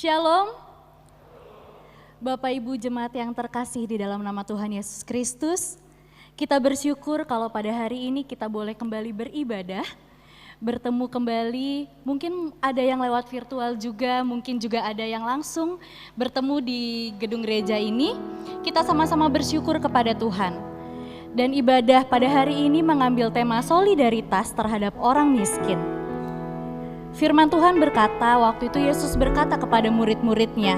Shalom, Bapak Ibu Jemaat yang terkasih di dalam nama Tuhan Yesus Kristus. Kita bersyukur kalau pada hari ini kita boleh kembali beribadah, bertemu kembali, mungkin ada yang lewat virtual juga, mungkin juga ada yang langsung bertemu di gedung gereja ini. Kita sama-sama bersyukur kepada Tuhan. Dan ibadah pada hari ini mengambil tema solidaritas terhadap orang miskin. Firman Tuhan berkata, waktu itu Yesus berkata kepada murid-muridnya,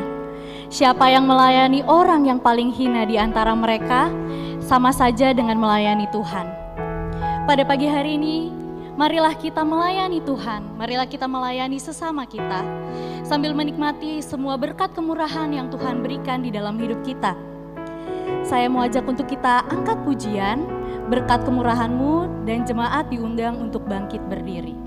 siapa yang melayani orang yang paling hina di antara mereka, sama saja dengan melayani Tuhan. Pada pagi hari ini, marilah kita melayani Tuhan, marilah kita melayani sesama kita, sambil menikmati semua berkat kemurahan yang Tuhan berikan di dalam hidup kita. Saya mau ajak untuk kita angkat pujian, berkat kemurahan-Mu, dan jemaat diundang untuk bangkit berdiri.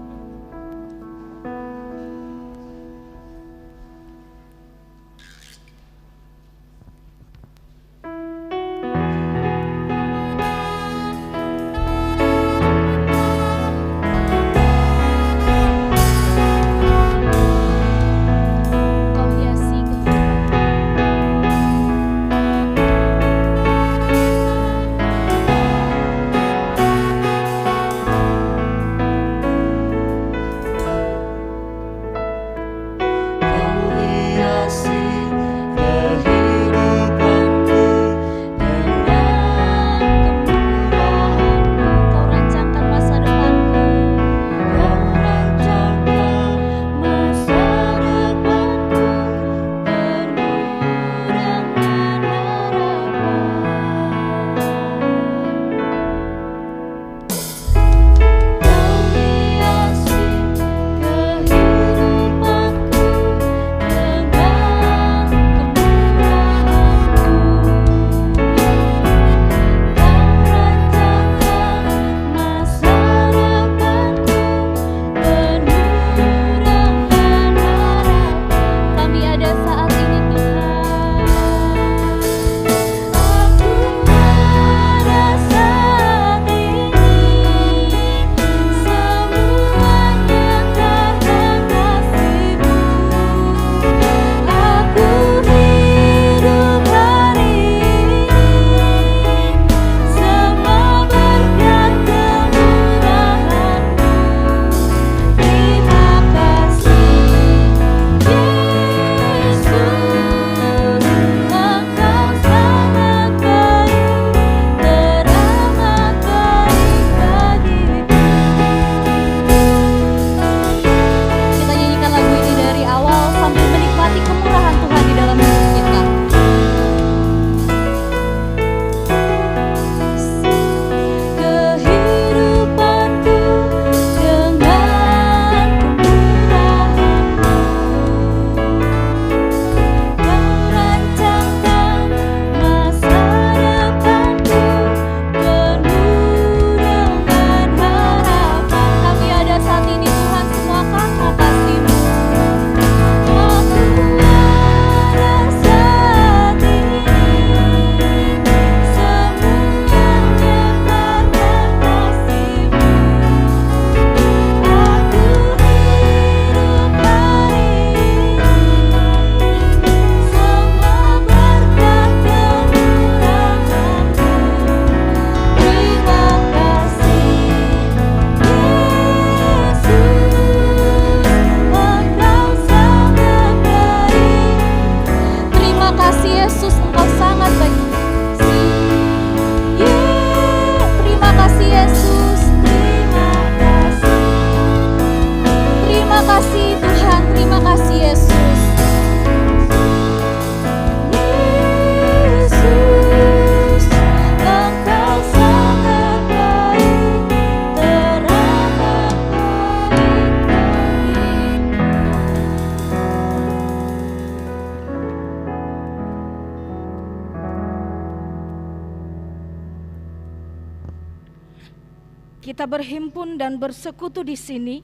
Kita berhimpun dan bersekutu di sini,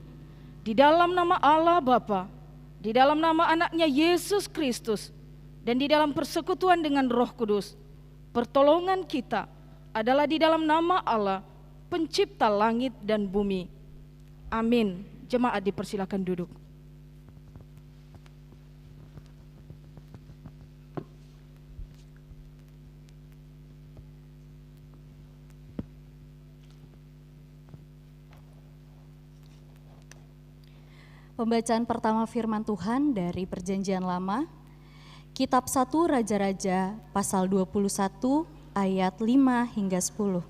di dalam nama Allah Bapa, di dalam nama anaknya Yesus Kristus, dan di dalam persekutuan dengan Roh Kudus. Pertolongan kita adalah di dalam nama Allah, pencipta langit dan bumi. Amin. Jemaat dipersilakan duduk. Pembacaan pertama firman Tuhan dari Perjanjian Lama, Kitab 1 Raja-Raja pasal 21 ayat 5 hingga 10.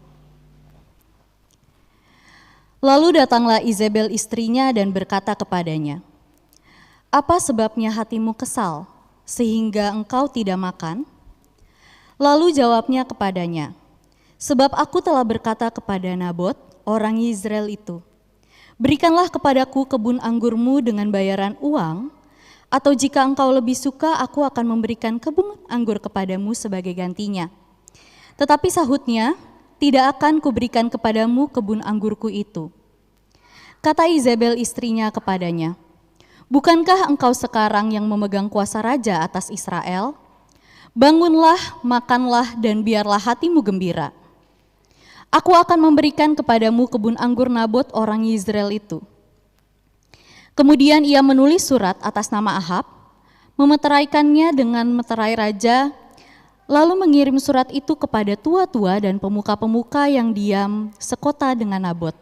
Lalu datanglah Izebel istrinya dan berkata kepadanya, "Apa sebabnya hatimu kesal, sehingga engkau tidak makan?" Lalu jawabnya kepadanya, "Sebab aku telah berkata kepada Nabot, orang Yizreel itu, berikanlah kepadaku kebun anggurmu dengan bayaran uang, atau jika engkau lebih suka, aku akan memberikan kebun anggur kepadamu sebagai gantinya." Tetapi sahutnya, "Tidak akan kuberikan kepadamu kebun anggurku itu." Kata Izebel istrinya kepadanya, "Bukankah engkau sekarang yang memegang kuasa raja atas Israel? Bangunlah, makanlah, dan biarlah hatimu gembira. Aku akan memberikan kepadamu kebun anggur Nabot orang Yizreel itu." Kemudian ia menulis surat atas nama Ahab, memeteraikannya dengan meterai raja, lalu mengirim surat itu kepada tua-tua dan pemuka-pemuka yang diam sekota dengan Nabot.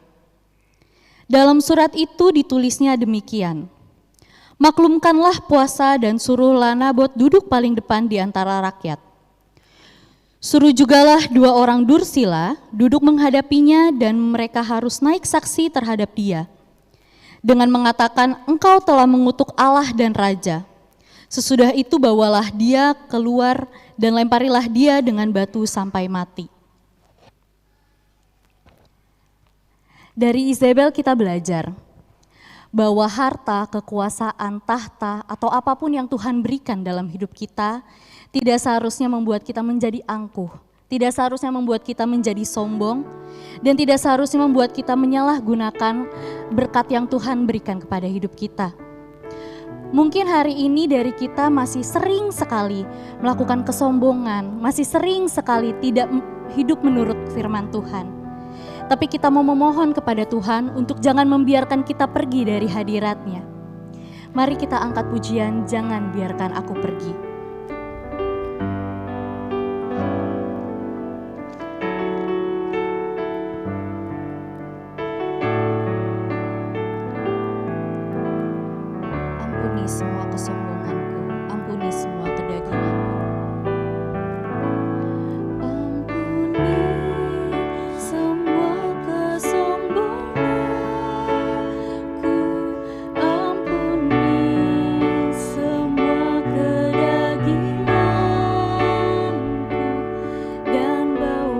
Dalam surat itu ditulisnya demikian, "Maklumkanlah puasa dan suruhlah Nabot duduk paling depan di antara rakyat. Suruh jugalah 2 orang dursila duduk menghadapinya dan mereka harus naik saksi terhadap dia, dengan mengatakan, 'Engkau telah mengutuk Allah dan Raja.' Sesudah itu bawalah dia keluar dan lemparilah dia dengan batu sampai mati." Dari Izebel kita belajar bahwa harta, kekuasaan, tahta, atau apapun yang Tuhan berikan dalam hidup kita tidak seharusnya membuat kita menjadi angkuh, tidak seharusnya membuat kita menjadi sombong, dan tidak seharusnya membuat kita menyalahgunakan berkat yang Tuhan berikan kepada hidup kita. Mungkin hari ini dari kita masih sering sekali melakukan kesombongan, masih sering sekali tidak hidup menurut firman Tuhan. Tapi kita mau memohon kepada Tuhan untuk jangan membiarkan kita pergi dari hadirat-Nya. Mari kita angkat pujian, "Jangan biarkan aku pergi." Ampuni semua kesombonganku, ampuni semua kedaginganku. Ampuni semua kesombonganku, ampuni semua kedaginganku, dan bawa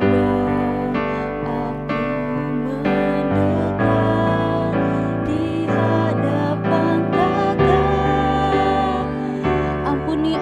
aku mendekat di hadapan Ampuni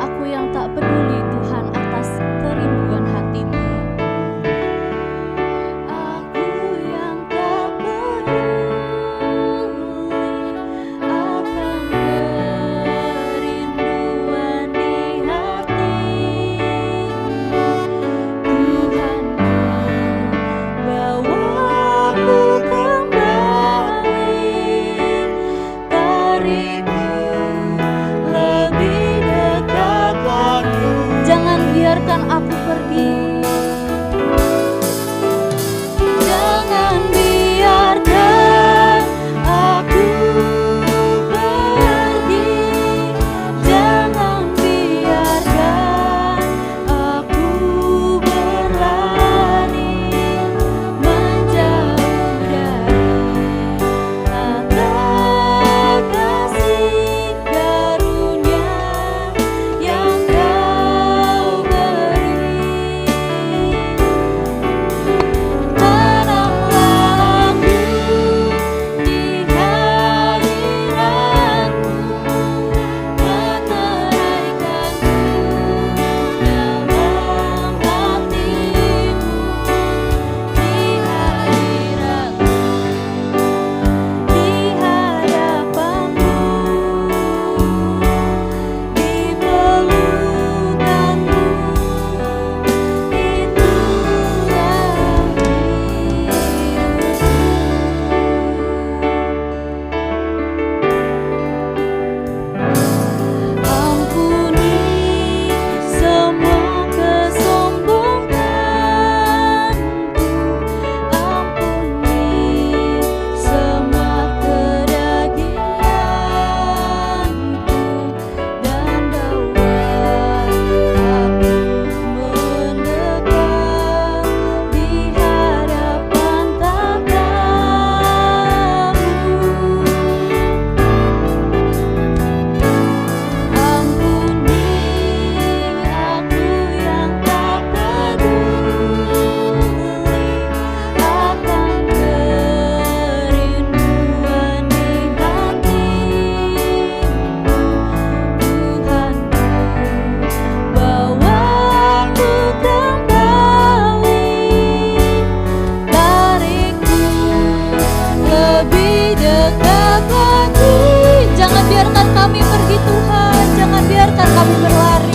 kami pergi Tuhan, jangan biarkan kami berlari.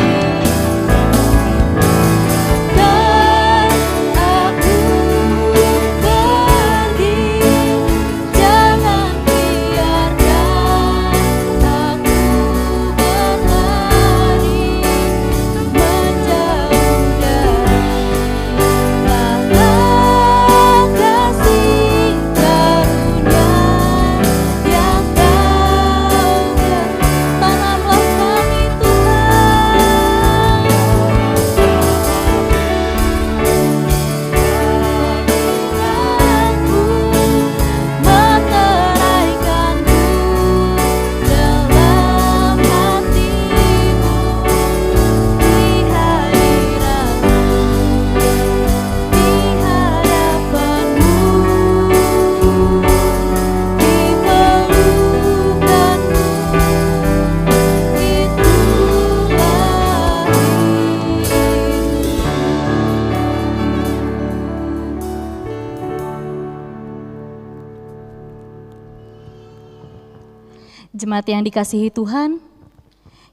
Jemaat yang dikasihi Tuhan,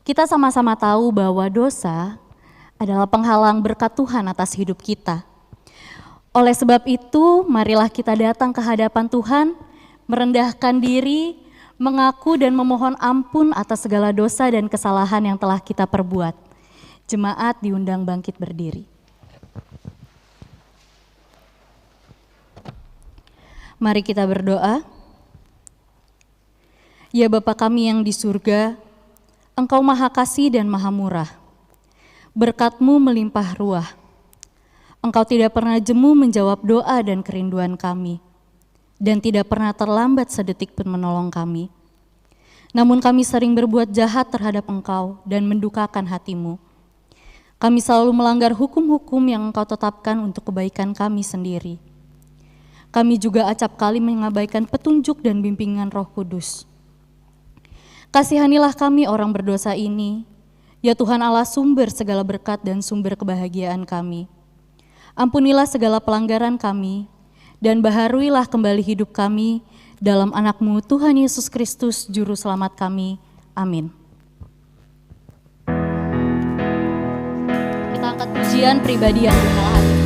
kita sama-sama tahu bahwa dosa adalah penghalang berkat Tuhan atas hidup kita. Oleh sebab itu, marilah kita datang ke hadapan Tuhan, merendahkan diri, mengaku dan memohon ampun atas segala dosa dan kesalahan yang telah kita perbuat. Jemaat diundang bangkit berdiri. Mari kita berdoa. Ya Bapa kami yang di surga, Engkau Maha Kasih dan Maha Murah. Berkat-Mu melimpah ruah. Engkau tidak pernah jemu menjawab doa dan kerinduan kami, dan tidak pernah terlambat sedetik pun menolong kami. Namun kami sering berbuat jahat terhadap Engkau dan mendukakan hati-Mu. Kami selalu melanggar hukum-hukum yang Engkau tetapkan untuk kebaikan kami sendiri. Kami juga acap kali mengabaikan petunjuk dan bimbingan Roh Kudus. Kasihanilah kami orang berdosa ini, ya Tuhan Allah sumber segala berkat dan sumber kebahagiaan kami. Ampunilah segala pelanggaran kami, dan baharuilah kembali hidup kami dalam anak-Mu Tuhan Yesus Kristus Juru Selamat kami. Amin. Kita angkat pujian pribadi yang bersalah hati.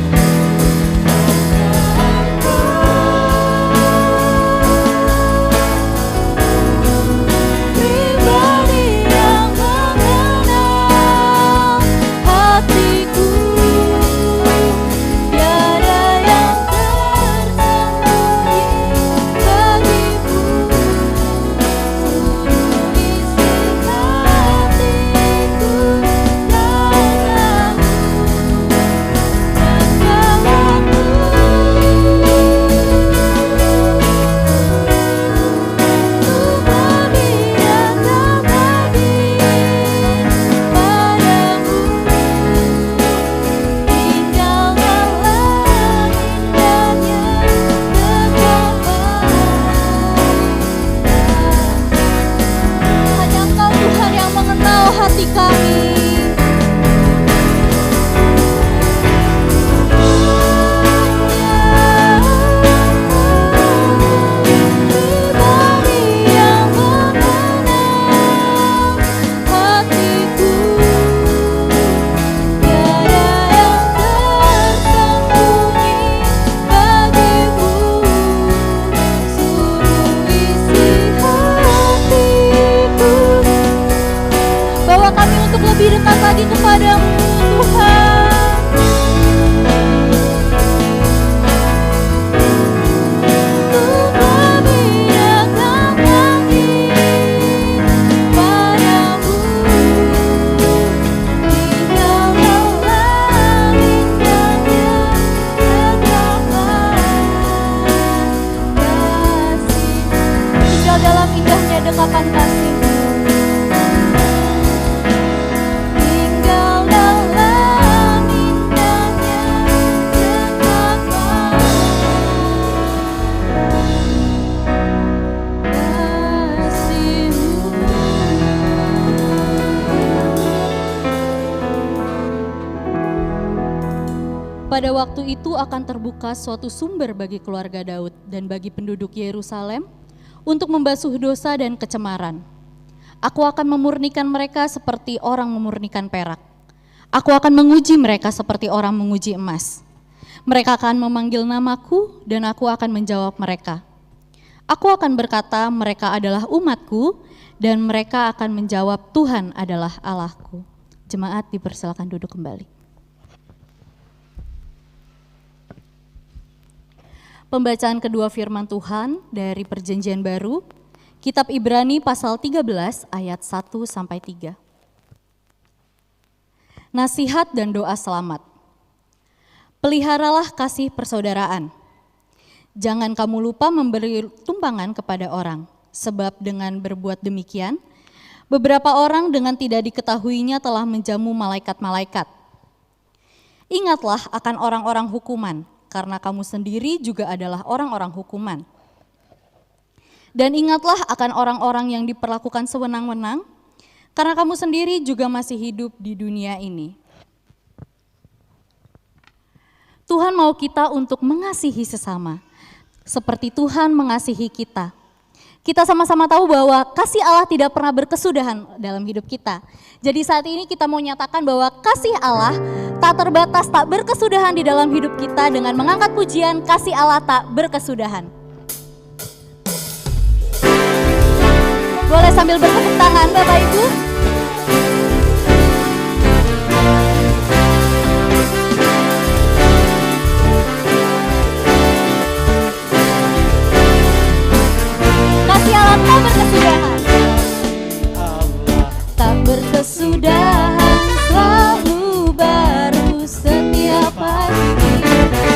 Pada waktu itu akan terbuka suatu sumber bagi keluarga Daud dan bagi penduduk Yerusalem untuk membasuh dosa dan kecemaran. Aku akan memurnikan mereka seperti orang memurnikan perak. Aku akan menguji mereka seperti orang menguji emas. Mereka akan memanggil namaku dan aku akan menjawab mereka. Aku akan berkata mereka adalah umatku dan mereka akan menjawab Tuhan adalah Allahku. Jemaat dipersilakan duduk kembali. Pembacaan kedua firman Tuhan dari Perjanjian Baru, Kitab Ibrani pasal 13 ayat 1-3. Nasihat dan doa selamat. Peliharalah kasih persaudaraan. Jangan kamu lupa memberi tumpangan kepada orang, sebab dengan berbuat demikian, beberapa orang dengan tidak diketahuinya telah menjamu malaikat-malaikat. Ingatlah akan orang-orang hukuman, karena kamu sendiri juga adalah orang-orang hukuman. Dan ingatlah akan orang-orang yang diperlakukan sewenang-wenang, karena kamu sendiri juga masih hidup di dunia ini. Tuhan mau kita untuk mengasihi sesama, seperti Tuhan mengasihi kita. Kita sama-sama tahu bahwa kasih Allah tidak pernah berkesudahan dalam hidup kita. Jadi saat ini kita mau nyatakan bahwa kasih Allah tak terbatas, tak berkesudahan di dalam hidup kita dengan mengangkat pujian kasih Allah tak berkesudahan. Boleh sambil bertepuk tangan Bapak Ibu. Kasih Allah tak berkesudahan. Tak berkesudahan, selalu baru setiap hari.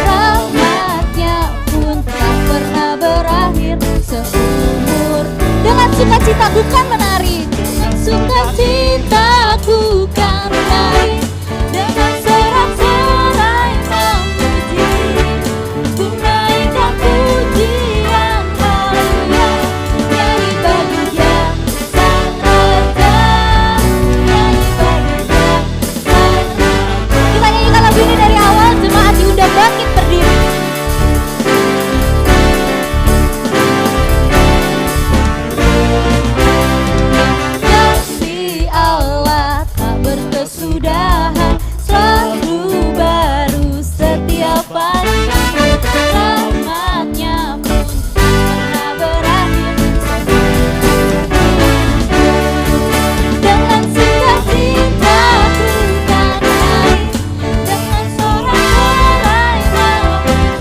Rahmatnya pun tak pernah berakhir seumur. Dengan sukacita bukan menari, dengan sukacitaku kan menari, dengan sorak-sorai memuji, ku naikkan pujian haleluya, nyanyi bagi Dia Sang Raja, nyanyi bagi Dia Sang Raja. Kita nyanyikan lagu ini dari awal, jemaat diundang bangkit berdiri. Sudahan selalu baru setiap pagi, rahmatnya pun pernah berakhir. Dengan sukacita ku kan naik, dengan sorak-sorai memuji,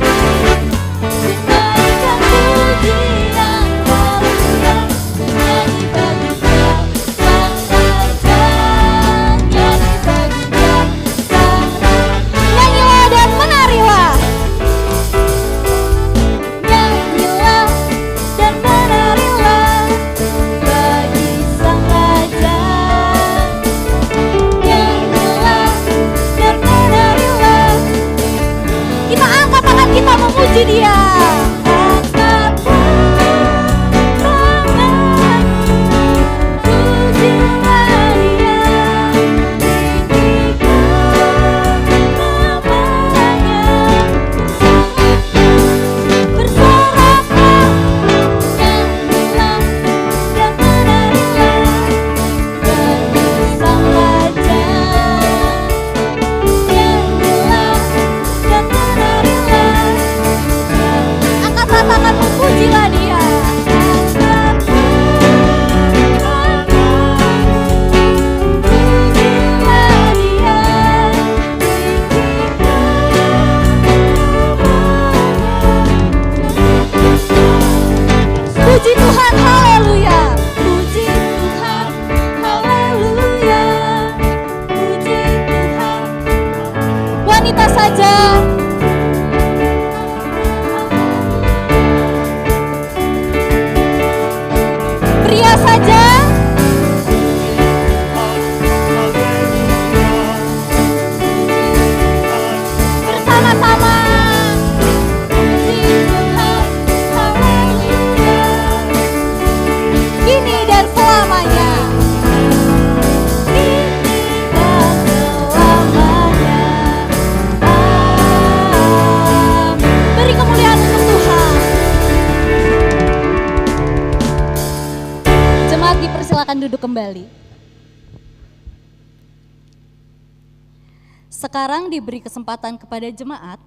naikkan pujian haleluya, nyanyi bagi Dia Sang Raja. Nyanyilah dan menarilah. Nyanyilah dan menarilah bagi Sang Raja. Nyanyilah dan menarilah. Kita angkat tangan kita memuji Dia. Angkat tangan, pujilah Dia. Pujilah Dia. Pujilah Dia. Puji Tuhan, haleluya. Puji Tuhan, haleluya. Puji Tuhan. Wanita saja. Pria saja, bersama-sama. Puji Tuhan, haleluya. Kini dan selamanya. Kini dan selamanya. Amin. Beri kemuliaan untuk Tuhan. Jemaat Jemaat dipersilakan duduk kembali. Sekarang diberi kesempatan kepada jemaat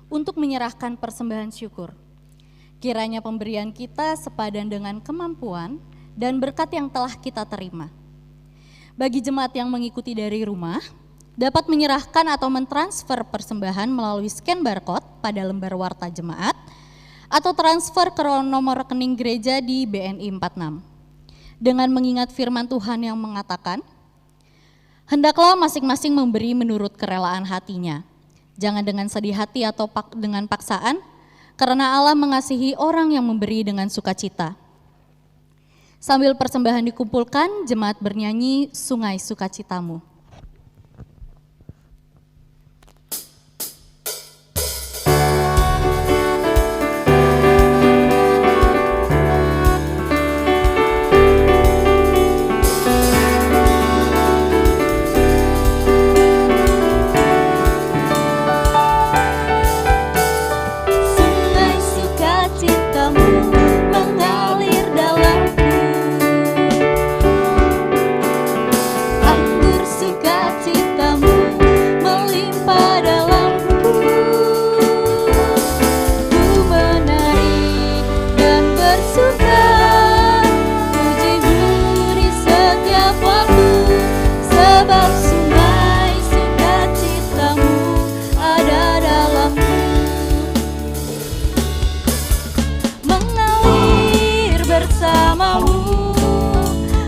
untuk menyerahkan persembahan syukur. Kiranya pemberian kita sepadan dengan kemampuan dan berkat yang telah kita terima. Bagi jemaat yang mengikuti dari rumah, dapat menyerahkan atau mentransfer persembahan melalui scan barcode pada lembar warta jemaat atau transfer ke nomor rekening gereja di BNI 46. Dengan mengingat firman Tuhan yang mengatakan, hendaklah masing-masing memberi menurut kerelaan hatinya. Jangan dengan sedih hati atau dengan paksaan, karena Allah mengasihi orang yang memberi dengan sukacita. Sambil persembahan dikumpulkan, jemaat bernyanyi Sungai Sukacitamu.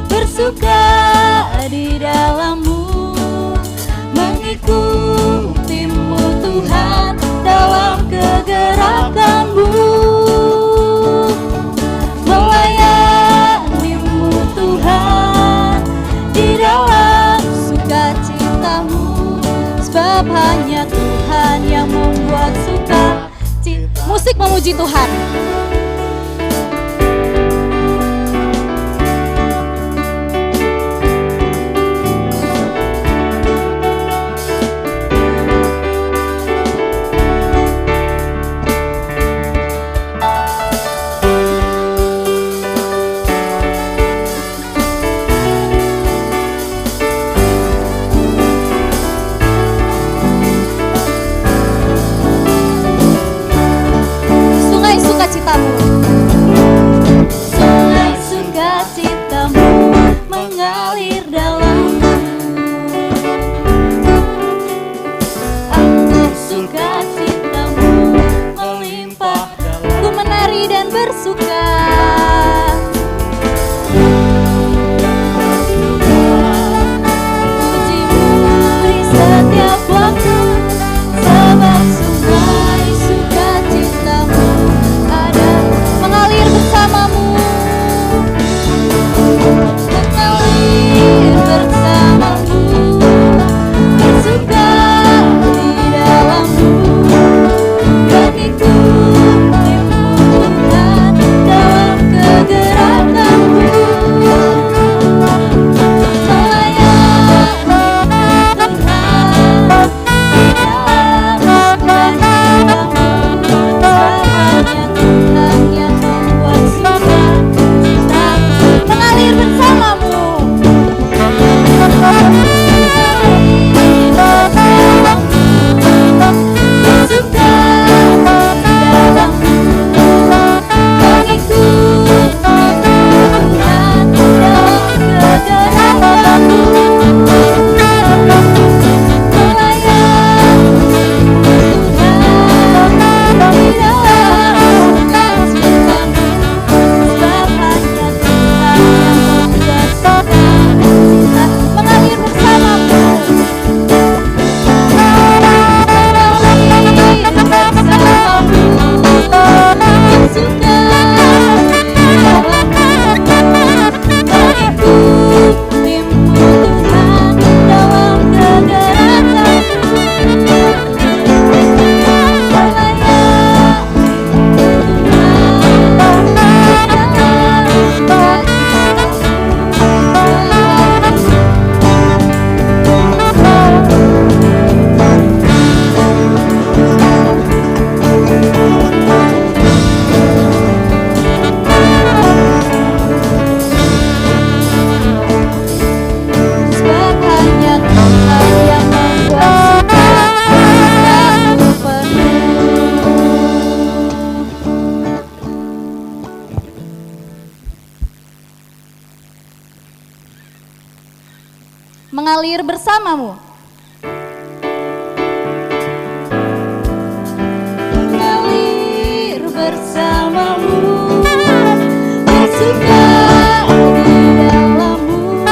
Bersuka di dalammu, mengikutimu Tuhan dalam kegerakanmu, melayanimu Tuhan di dalam sukacitamu, sebab hanya Tuhan yang membuat sukacita. Musik memuji Tuhan. Sungai sukacitamu mengalir dalamku, anggur sukacitamu melimpah dalamku. Ku menari dan bersuka, pujimu di setiap waktu, sebab sungai sukacitamu mengalir bersamamu, mengalir mengalir bersamamu. Mengalir bersamamu, bersuka di dalammu,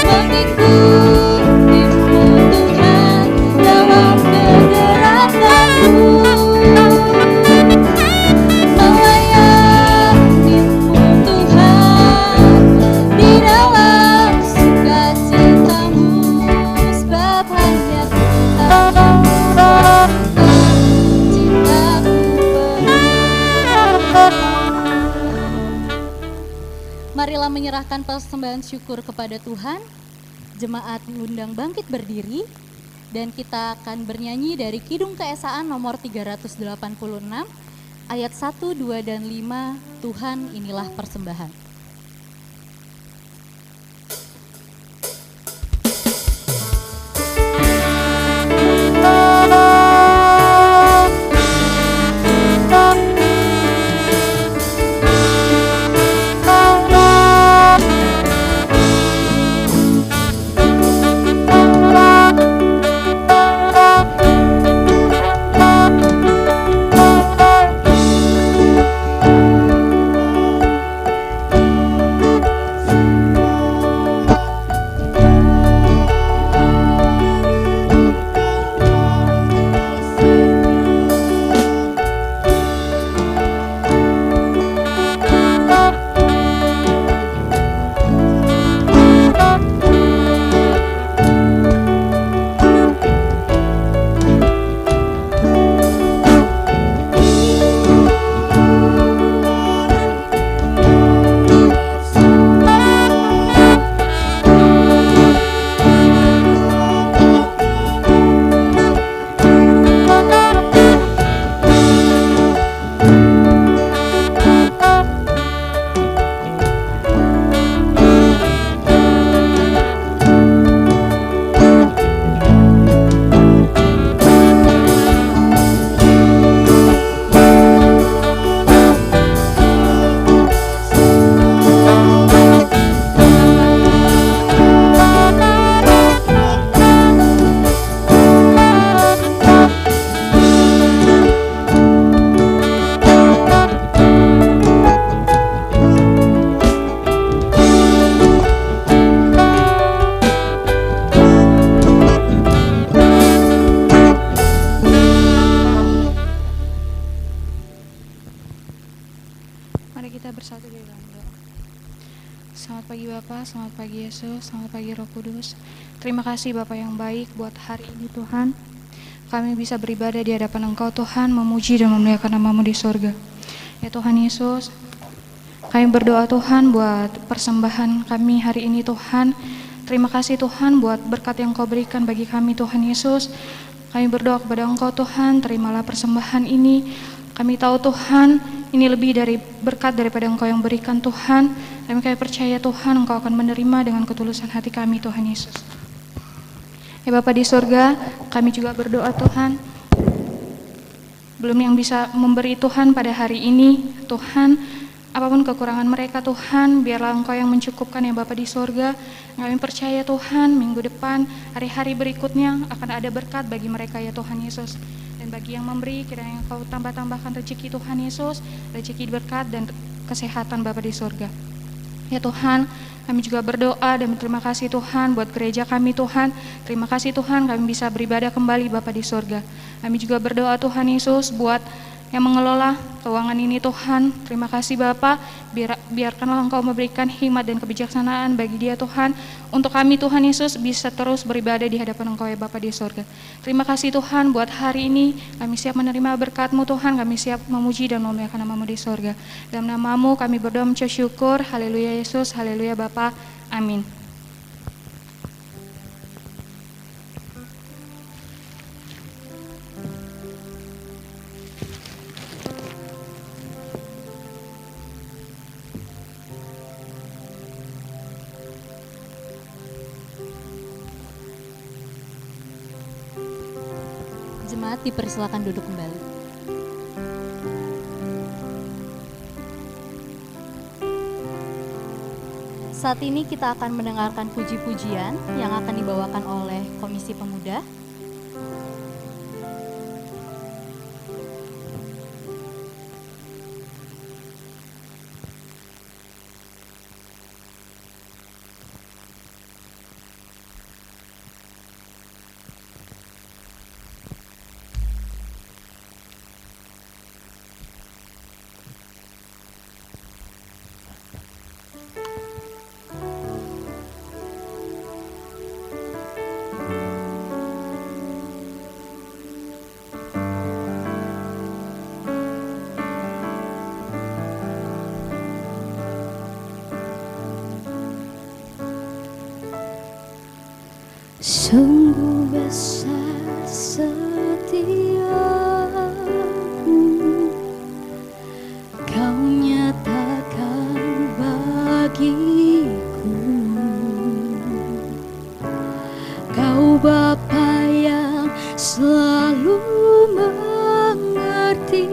mengikutimu Tuhan dalam kegerakanku, melayanimu Tuhan di dalam sukacitamu, sebab hanya Tuhan cintaku penuh. Marilah menyerahkan persembahan syukur kepada Tuhan. Jemaat diundang bangkit berdiri dan kita akan bernyanyi dari Kidung Keesaan nomor 386 ayat 1, 2, dan 5, Tuhan inilah persembahan. Mari kita bersatu di dalam doa. Selamat pagi Bapak, selamat pagi Yesus, selamat pagi Roh Kudus. Terima kasih Bapak yang baik buat hari ini Tuhan. Kami bisa beribadah di hadapan Engkau Tuhan, memuji dan memuliakan nama-Mu di sorga. Ya Tuhan Yesus, kami berdoa Tuhan buat persembahan kami hari ini Tuhan. Terima kasih Tuhan buat berkat yang Kau berikan bagi kami Tuhan Yesus. Kami berdoa kepada Engkau Tuhan, terimalah persembahan ini. Kami tahu Tuhan, ini lebih dari berkat daripada Engkau yang berikan Tuhan. Kami percaya Tuhan Engkau akan menerima dengan ketulusan hati kami Tuhan Yesus. Ya Bapa di surga, kami juga berdoa Tuhan. Belum yang bisa memberi Tuhan pada hari ini Tuhan, apapun kekurangan mereka Tuhan, biarlah Engkau yang mencukupkan ya Bapa di surga. Kami percaya Tuhan, minggu depan, hari-hari berikutnya akan ada berkat bagi mereka ya Tuhan Yesus. Dan bagi yang memberi, kiranya Engkau tambah-tambahkan rezeki Tuhan Yesus, rezeki berkat dan kesehatan Bapa di surga. Ya Tuhan, kami juga berdoa dan berterima kasih Tuhan buat gereja kami Tuhan. Terima kasih Tuhan kami bisa beribadah kembali Bapa di surga. Kami juga berdoa Tuhan Yesus buat yang mengelola keuangan ini Tuhan. Terima kasih Bapa, biarkanlah Engkau memberikan hikmat dan kebijaksanaan bagi dia Tuhan, untuk kami Tuhan Yesus bisa terus beribadah di hadapan Engkau ya Bapa di surga. Terima kasih Tuhan buat hari ini, kami siap menerima berkat-Mu Tuhan, kami siap memuji dan memuliakan nama-Mu di surga. Dalam nama-Mu kami berdoa mengucap syukur, haleluya Yesus, haleluya Bapa, amin. Jemaat dipersilakan duduk kembali. Saat ini kita akan mendengarkan puji-pujian yang akan dibawakan oleh Komisi Pemuda. Sungguh besar setiamu, Kau nyatakan bagiku. Kau Bapa yang selalu mengerti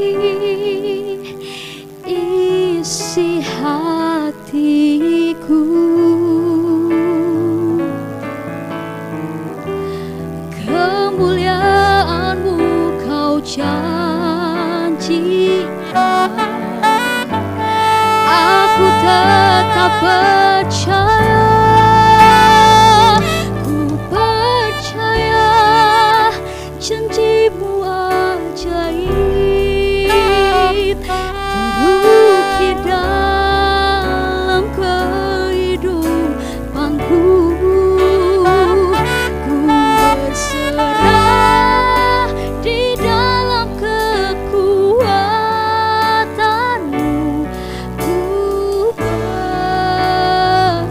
isi hatiku. Kemuliaan-Mu Kau janjikan, aku tetap percaya, ku percaya janji-Mu ajaib terukir dalam kehidupanku. Berserah di dalam kekuatan-Mu, ku percaya.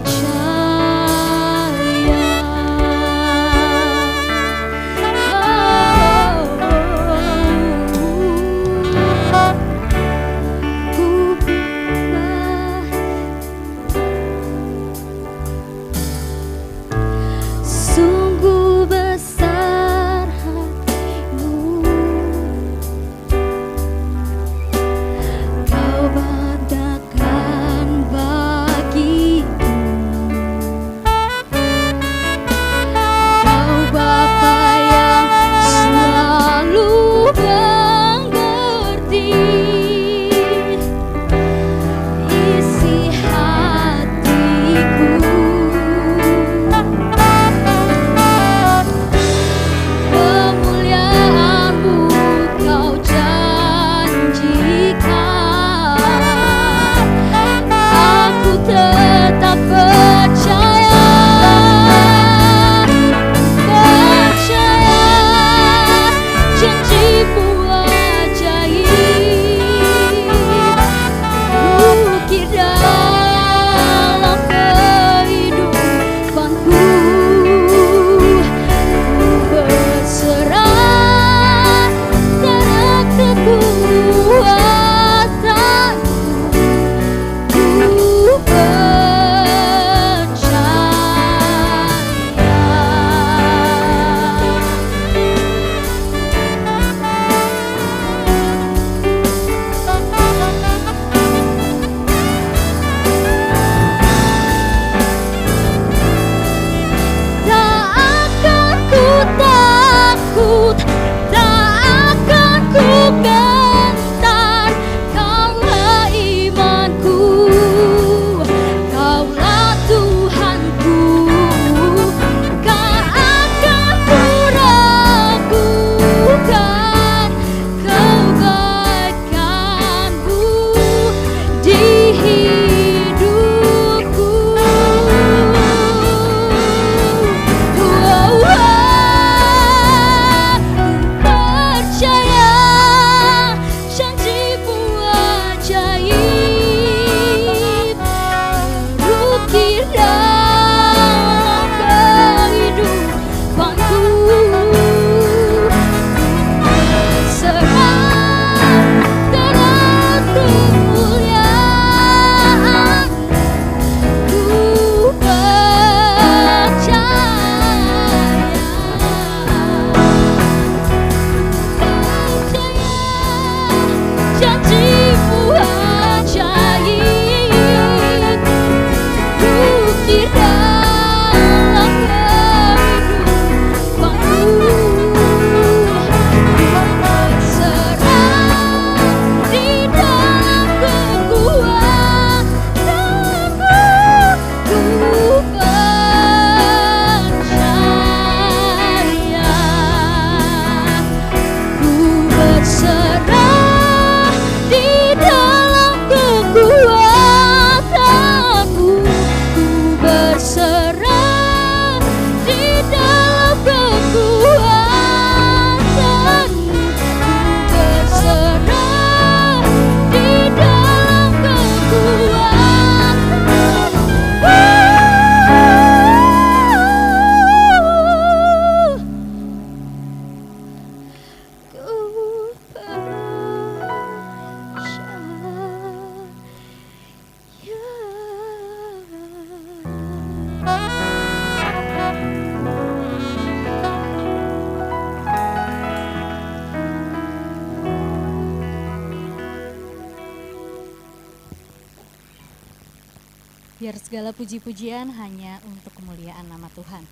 Biar segala puji-pujian hanya untuk kemuliaan nama Tuhan.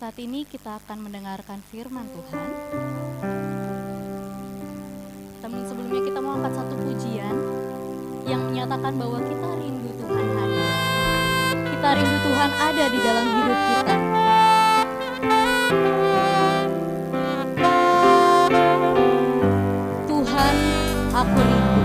Saat ini kita akan mendengarkan firman Tuhan. Teman, sebelumnya kita mau angkat satu pujian yang menyatakan bahwa kita rindu Tuhan hadir. Kita rindu Tuhan ada di dalam hidup kita. Tuhan, aku rindu.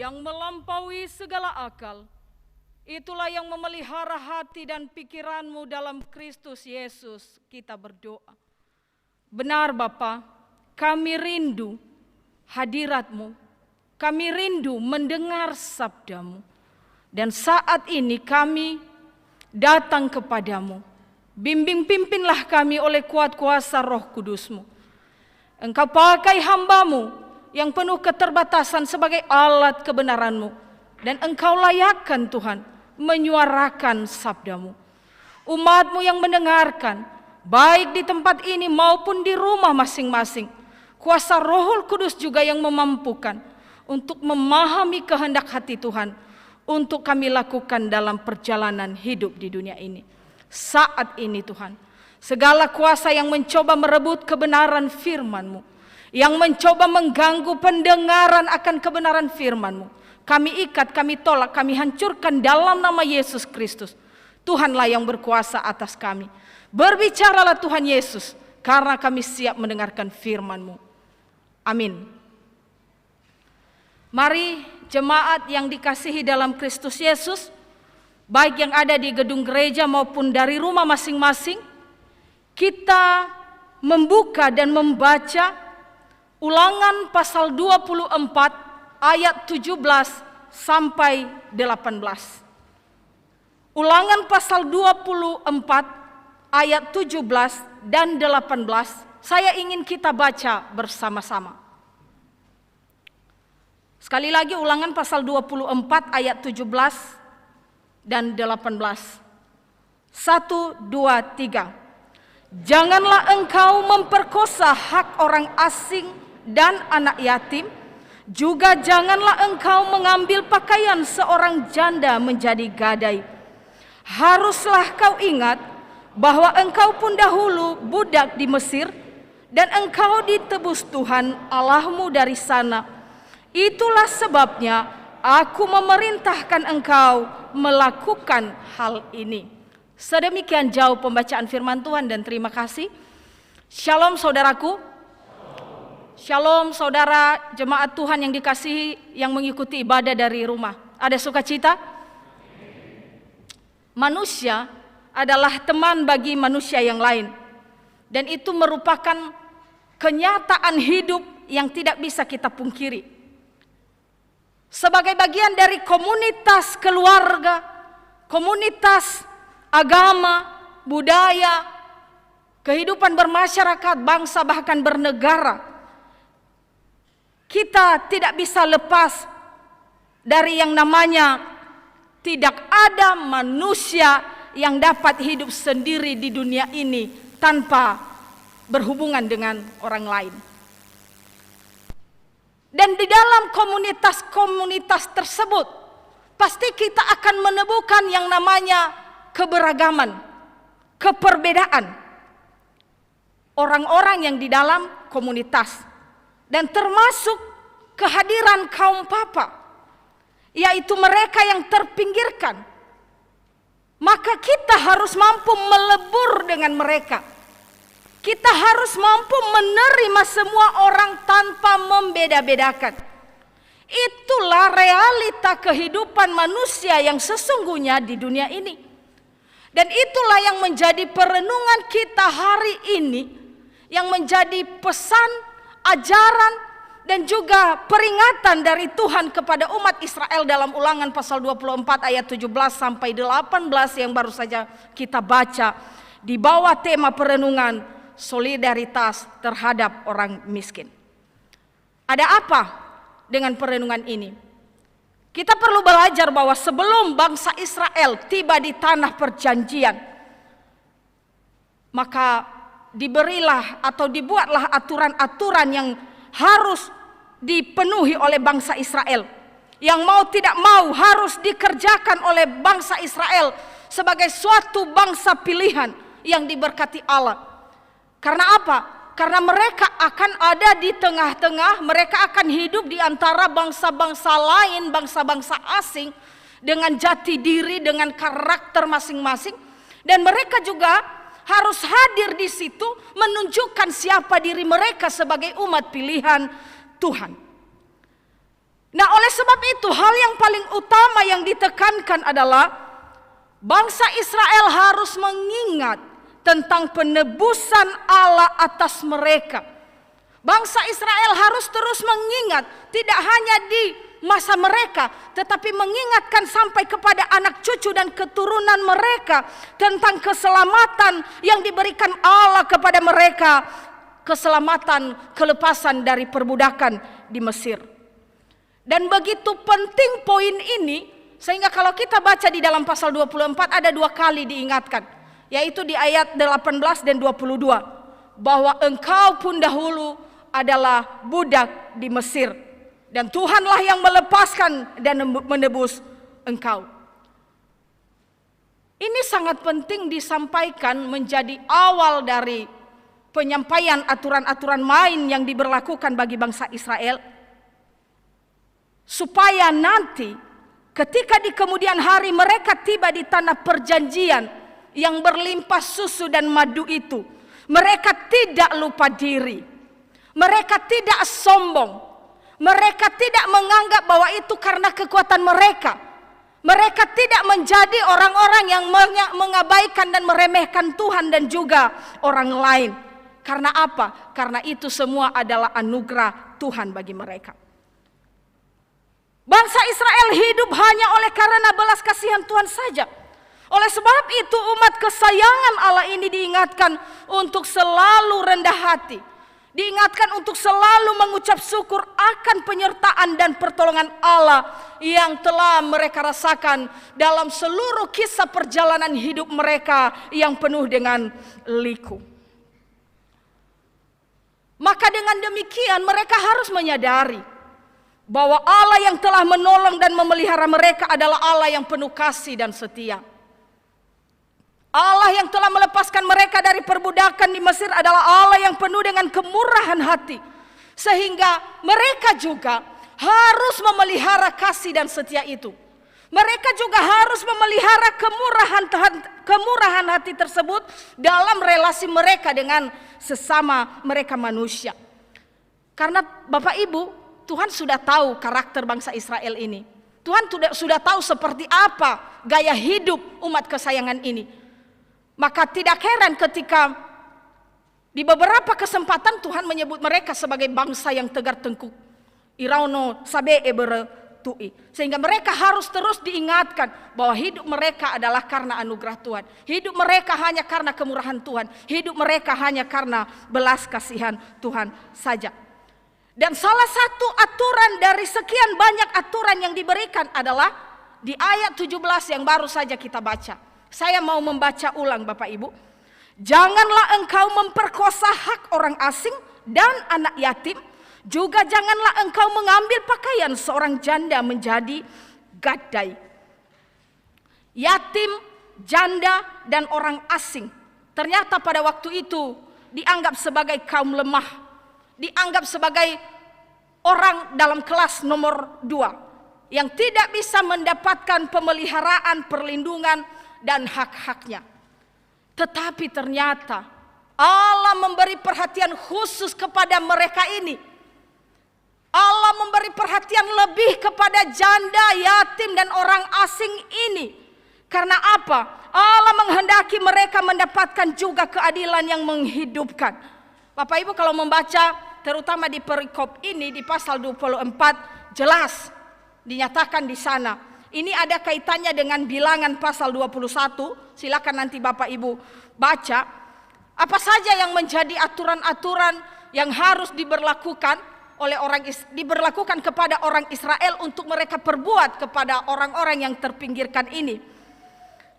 yang melampaui segala akal. Itulah yang memelihara hati dan pikiranmu dalam Kristus Yesus. Kita berdoa. Benar Bapa, kami rindu hadirat-Mu. Kami rindu mendengar sabda-Mu. Dan saat ini kami datang kepadamu. Bimbing pimpinlah kami oleh kuat kuasa Roh Kudus-Mu. Engkau pakai hamba-Mu yang penuh keterbatasan sebagai alat kebenaran-Mu. Dan Engkau layakkan Tuhan menyuarakan sabda-Mu. Umat-Mu yang mendengarkan, baik di tempat ini maupun di rumah masing-masing. Kuasa Roh Kudus juga yang memampukan untuk memahami kehendak hati Tuhan. Untuk kami lakukan dalam perjalanan hidup di dunia ini. Saat ini Tuhan, Segala kuasa yang mencoba merebut kebenaran firman-Mu, yang mencoba mengganggu pendengaran akan kebenaran firman-Mu, kami ikat, kami tolak, kami hancurkan dalam nama Yesus Kristus. Tuhanlah yang berkuasa atas kami. Berbicaralah Tuhan Yesus, karena kami siap mendengarkan firman-Mu. Amin. Mari jemaat yang dikasihi dalam Kristus Yesus, baik yang ada di gedung gereja maupun dari rumah masing-masing, kita membuka dan membaca Ulangan pasal 24 ayat 17 sampai 18. Ulangan pasal 24 ayat 17 dan 18 saya ingin kita baca bersama-sama. Sekali lagi Ulangan pasal 24 ayat 17 dan 18. 1, 2, 3. Janganlah engkau memperkosa hak orang asing dan anak yatim, juga janganlah engkau mengambil pakaian seorang janda menjadi gadai. Haruslah kau ingat bahwa engkau pun dahulu budak di Mesir, dan engkau ditebus Tuhan Allahmu dari sana. Itulah sebabnya aku memerintahkan engkau melakukan hal ini. Sedemikian jauh pembacaan firman Tuhan dan terima kasih. Shalom saudaraku. Shalom saudara jemaat Tuhan yang dikasihi yang mengikuti ibadah dari rumah. Ada sukacita? Manusia adalah teman bagi manusia yang lain. Dan itu merupakan kenyataan hidup yang tidak bisa kita pungkiri. Sebagai bagian dari komunitas keluarga, komunitas agama, budaya, kehidupan bermasyarakat, bangsa, bahkan bernegara, kita tidak bisa lepas dari yang namanya tidak ada manusia yang dapat hidup sendiri di dunia ini tanpa berhubungan dengan orang lain. Dan di dalam komunitas-komunitas tersebut pasti kita akan menemukan yang namanya keberagaman, keperbedaan orang-orang yang di dalam komunitas, dan termasuk kehadiran kaum papa, yaitu mereka yang terpinggirkan. Maka kita harus mampu melebur dengan mereka. Kita harus mampu menerima semua orang tanpa membeda-bedakan. Itulah realita kehidupan manusia yang sesungguhnya di dunia ini. Dan itulah yang menjadi perenungan kita hari ini, yang menjadi pesan, ajaran, dan juga peringatan dari Tuhan kepada umat Israel dalam Ulangan pasal 24 ayat 17 sampai 18 yang baru saja kita baca di bawah tema perenungan solidaritas terhadap orang miskin. Ada apa dengan perenungan ini? Kita perlu belajar bahwa sebelum bangsa Israel tiba di tanah perjanjian, maka diberilah atau dibuatlah aturan-aturan yang harus dipenuhi oleh bangsa Israel. Yang mau tidak mau harus dikerjakan oleh bangsa Israel sebagai suatu bangsa pilihan yang diberkati Allah. Karena apa? Karena mereka akan ada di tengah-tengah, mereka akan hidup di antara bangsa-bangsa lain, bangsa-bangsa asing dengan jati diri, dengan karakter masing-masing, dan mereka juga harus hadir di situ menunjukkan siapa diri mereka sebagai umat pilihan Tuhan. Nah, oleh sebab itu hal yang paling utama yang ditekankan adalah bangsa Israel harus mengingat tentang penebusan Allah atas mereka. Bangsa Israel harus terus mengingat, tidak hanya di masa mereka, tetapi mengingatkan sampai kepada anak cucu dan keturunan mereka tentang keselamatan yang diberikan Allah kepada mereka, keselamatan, kelepasan dari perbudakan di Mesir. Dan begitu penting poin ini, sehingga kalau kita baca di dalam pasal 24 ada 2 kali diingatkan, yaitu di ayat 18 dan 22, bahwa engkau pun dahulu adalah budak di Mesir, dan Tuhanlah yang melepaskan dan menebus engkau. Ini sangat penting disampaikan menjadi awal dari penyampaian aturan-aturan main yang diberlakukan bagi bangsa Israel, supaya nanti ketika di kemudian hari mereka tiba di tanah perjanjian yang berlimpah susu dan madu itu, mereka tidak lupa diri, mereka tidak sombong, mereka tidak menganggap bahwa itu karena kekuatan mereka. Mereka tidak menjadi orang-orang yang mengabaikan dan meremehkan Tuhan dan juga orang lain. Karena apa? Karena itu semua adalah anugerah Tuhan bagi mereka. Bangsa Israel hidup hanya oleh karena belas kasihan Tuhan saja. Oleh sebab itu umat kesayangan Allah ini diingatkan untuk selalu rendah hati. Diingatkan untuk selalu mengucap syukur akan penyertaan dan pertolongan Allah yang telah mereka rasakan dalam seluruh kisah perjalanan hidup mereka yang penuh dengan liku. Maka dengan demikian mereka harus menyadari bahwa Allah yang telah menolong dan memelihara mereka adalah Allah yang penuh kasih dan setia. Allah yang telah melepaskan mereka dari perbudakan di Mesir adalah Allah yang penuh dengan kemurahan hati. Sehingga mereka juga harus memelihara kasih dan setia itu. Mereka juga harus memelihara kemurahan hati tersebut dalam relasi mereka dengan sesama mereka manusia. Karena Bapak Ibu, Tuhan sudah tahu karakter bangsa Israel ini. Tuhan sudah tahu seperti apa gaya hidup umat kesayangan ini. Maka tidak heran ketika di beberapa kesempatan Tuhan menyebut mereka sebagai bangsa yang tegar tengkuk. Irauno sabe ebertui. Sehingga mereka harus terus diingatkan bahwa hidup mereka adalah karena anugerah Tuhan. Hidup mereka hanya karena kemurahan Tuhan. Hidup mereka hanya karena belas kasihan Tuhan saja. Dan salah satu aturan dari sekian banyak aturan yang diberikan adalah di ayat 17 yang baru saja kita baca. Saya mau membaca ulang Bapak Ibu. Janganlah engkau memperkosa hak orang asing dan anak yatim. Juga janganlah engkau mengambil pakaian seorang janda menjadi gadai. Yatim, janda, dan orang asing ternyata pada waktu itu dianggap sebagai kaum lemah. Dianggap sebagai orang dalam kelas nomor 2 yang tidak bisa mendapatkan pemeliharaan, perlindungan, dan hak-haknya. Tetapi ternyata Allah memberi perhatian khusus kepada mereka ini. Allah memberi perhatian lebih kepada janda, yatim, dan orang asing ini. Karena apa? Allah menghendaki mereka mendapatkan juga keadilan yang menghidupkan. Bapak Ibu kalau membaca terutama di perikop ini di pasal 24 jelas dinyatakan di sana. Ini ada kaitannya dengan bilangan pasal 21. Silakan nanti Bapak Ibu baca. Apa saja yang menjadi aturan-aturan yang harus diberlakukan kepada orang Israel untuk mereka perbuat kepada orang-orang yang terpinggirkan ini.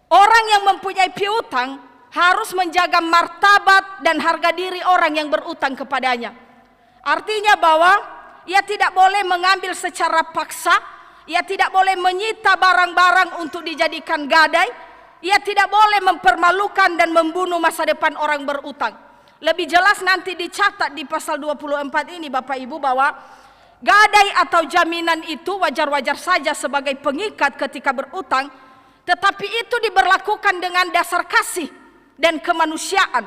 Orang yang mempunyai piutang harus menjaga martabat dan harga diri orang yang berutang kepadanya. Artinya bahwa ia tidak boleh mengambil secara paksa. Ia tidak boleh menyita barang-barang untuk dijadikan gadai. Ia tidak boleh mempermalukan dan membunuh masa depan orang berutang. Lebih jelas nanti dicatat di pasal 24 ini Bapak Ibu bahwa gadai atau jaminan itu wajar-wajar saja sebagai pengikat ketika berutang. Tetapi itu diberlakukan dengan dasar kasih dan kemanusiaan.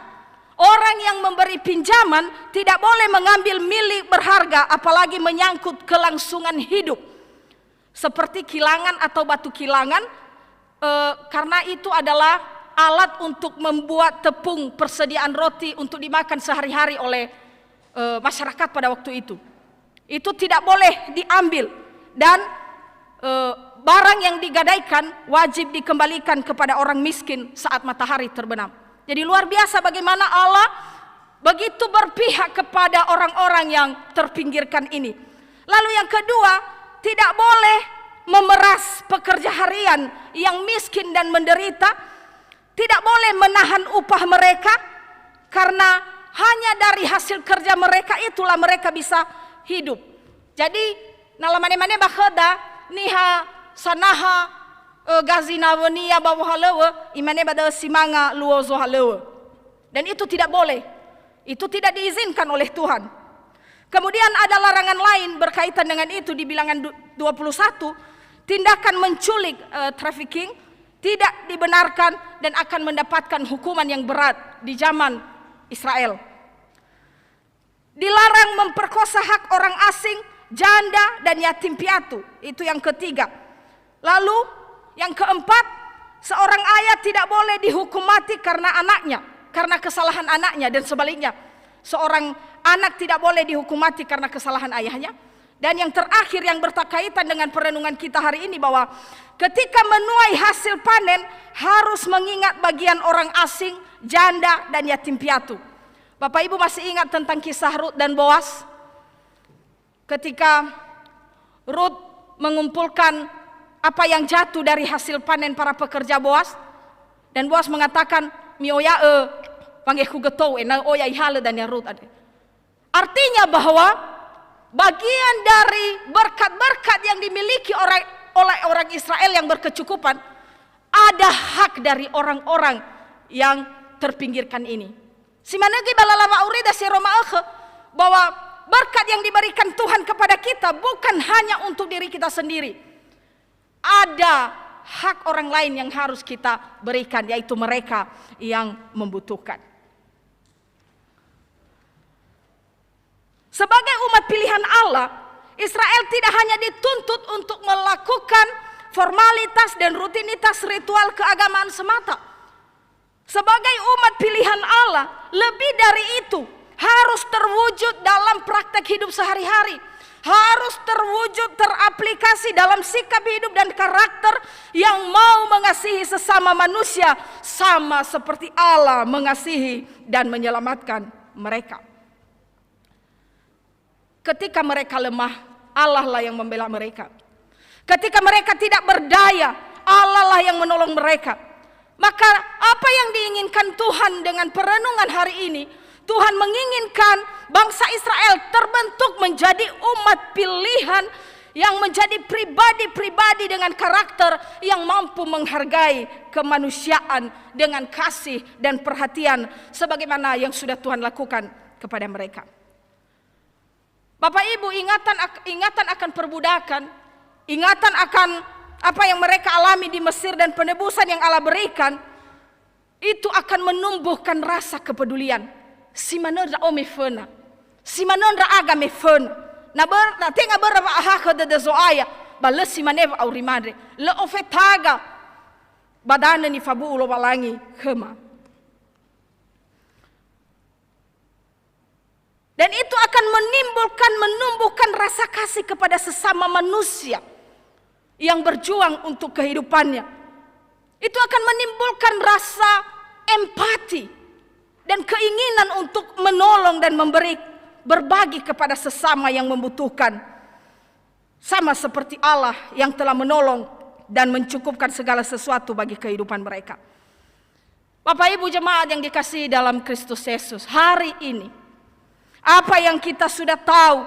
Orang yang memberi pinjaman tidak boleh mengambil milik berharga apalagi menyangkut kelangsungan hidup. Seperti kilangan atau batu kilangan, karena itu adalah alat untuk membuat tepung persediaan roti untuk dimakan sehari-hari oleh masyarakat pada waktu itu. Itu tidak boleh diambil dan barang yang digadaikan wajib dikembalikan kepada orang miskin saat matahari terbenam. Jadi luar biasa bagaimana Allah begitu berpihak kepada orang-orang yang terpinggirkan ini. Lalu yang kedua, tidak boleh memeras pekerja harian yang miskin dan menderita. Tidak boleh menahan upah mereka, karena hanya dari hasil kerja mereka itulah mereka bisa hidup. Jadi nalamane-mane bakhada niha sanaha gazina wania bawa halewa, imane pada simanga luozo halewa. Dan itu tidak boleh. Itu tidak diizinkan oleh Tuhan. Kemudian ada larangan lain berkaitan dengan itu di bilangan 21, tindakan menculik trafficking tidak dibenarkan dan akan mendapatkan hukuman yang berat di zaman Israel. Dilarang memperkosa hak orang asing, janda dan yatim piatu. Itu yang ketiga. Lalu yang keempat, seorang ayah tidak boleh dihukum mati karena anaknya, karena kesalahan anaknya, dan sebaliknya. Seorang anak tidak boleh dihukum mati karena kesalahan ayahnya. Dan yang terakhir yang berkaitan dengan perenungan kita hari ini, bahwa ketika menuai hasil panen harus mengingat bagian orang asing, janda dan yatim piatu. Bapak Ibu masih ingat tentang kisah Rut dan Boas? Ketika Rut mengumpulkan apa yang jatuh dari hasil panen para pekerja Boas, dan Boas mengatakan, "Mioya panggilku getou na oya ihale dan ya Rut ada." Artinya bahwa bagian dari berkat-berkat yang dimiliki oleh orang Israel yang berkecukupan, ada hak dari orang-orang yang terpinggirkan ini. Simanagi balalama urida si Roma bahwa berkat yang diberikan Tuhan kepada kita bukan hanya untuk diri kita sendiri. Ada hak orang lain yang harus kita berikan, yaitu mereka yang membutuhkan. Sebagai umat pilihan Allah, Israel tidak hanya dituntut untuk melakukan formalitas dan rutinitas ritual keagamaan semata. Sebagai umat pilihan Allah, lebih dari itu, harus terwujud dalam praktek hidup sehari-hari. Harus terwujud, teraplikasi dalam sikap hidup dan karakter yang mau mengasihi sesama manusia, sama seperti Allah mengasihi dan menyelamatkan mereka. Ketika mereka lemah, Allah lah yang membela mereka. Ketika mereka tidak berdaya, Allah lah yang menolong mereka. Maka apa yang diinginkan Tuhan dengan perenungan hari ini? Tuhan menginginkan bangsa Israel terbentuk menjadi umat pilihan yang menjadi pribadi-pribadi dengan karakter yang mampu menghargai kemanusiaan dengan kasih dan perhatian sebagaimana yang sudah Tuhan lakukan kepada mereka. Bapak Ibu, ingatan akan perbudakan, ingatan akan apa yang mereka alami di Mesir dan penebusan yang Allah berikan, itu akan menumbuhkan rasa kepedulian. Simanondra o mefena, simanondra aga mefena. Na tenga berapa ahaka de zoaya, balas simaneva aurimadre, le ofetaga badana ni fabulo balangi kema. Dan itu akan menumbuhkan rasa kasih kepada sesama manusia yang berjuang untuk kehidupannya. Itu akan menimbulkan rasa empati dan keinginan untuk menolong dan berbagi kepada sesama yang membutuhkan. Sama seperti Allah yang telah menolong dan mencukupkan segala sesuatu bagi kehidupan mereka. Bapak Ibu jemaat yang dikasihi dalam Kristus Yesus, hari ini apa yang kita sudah tahu,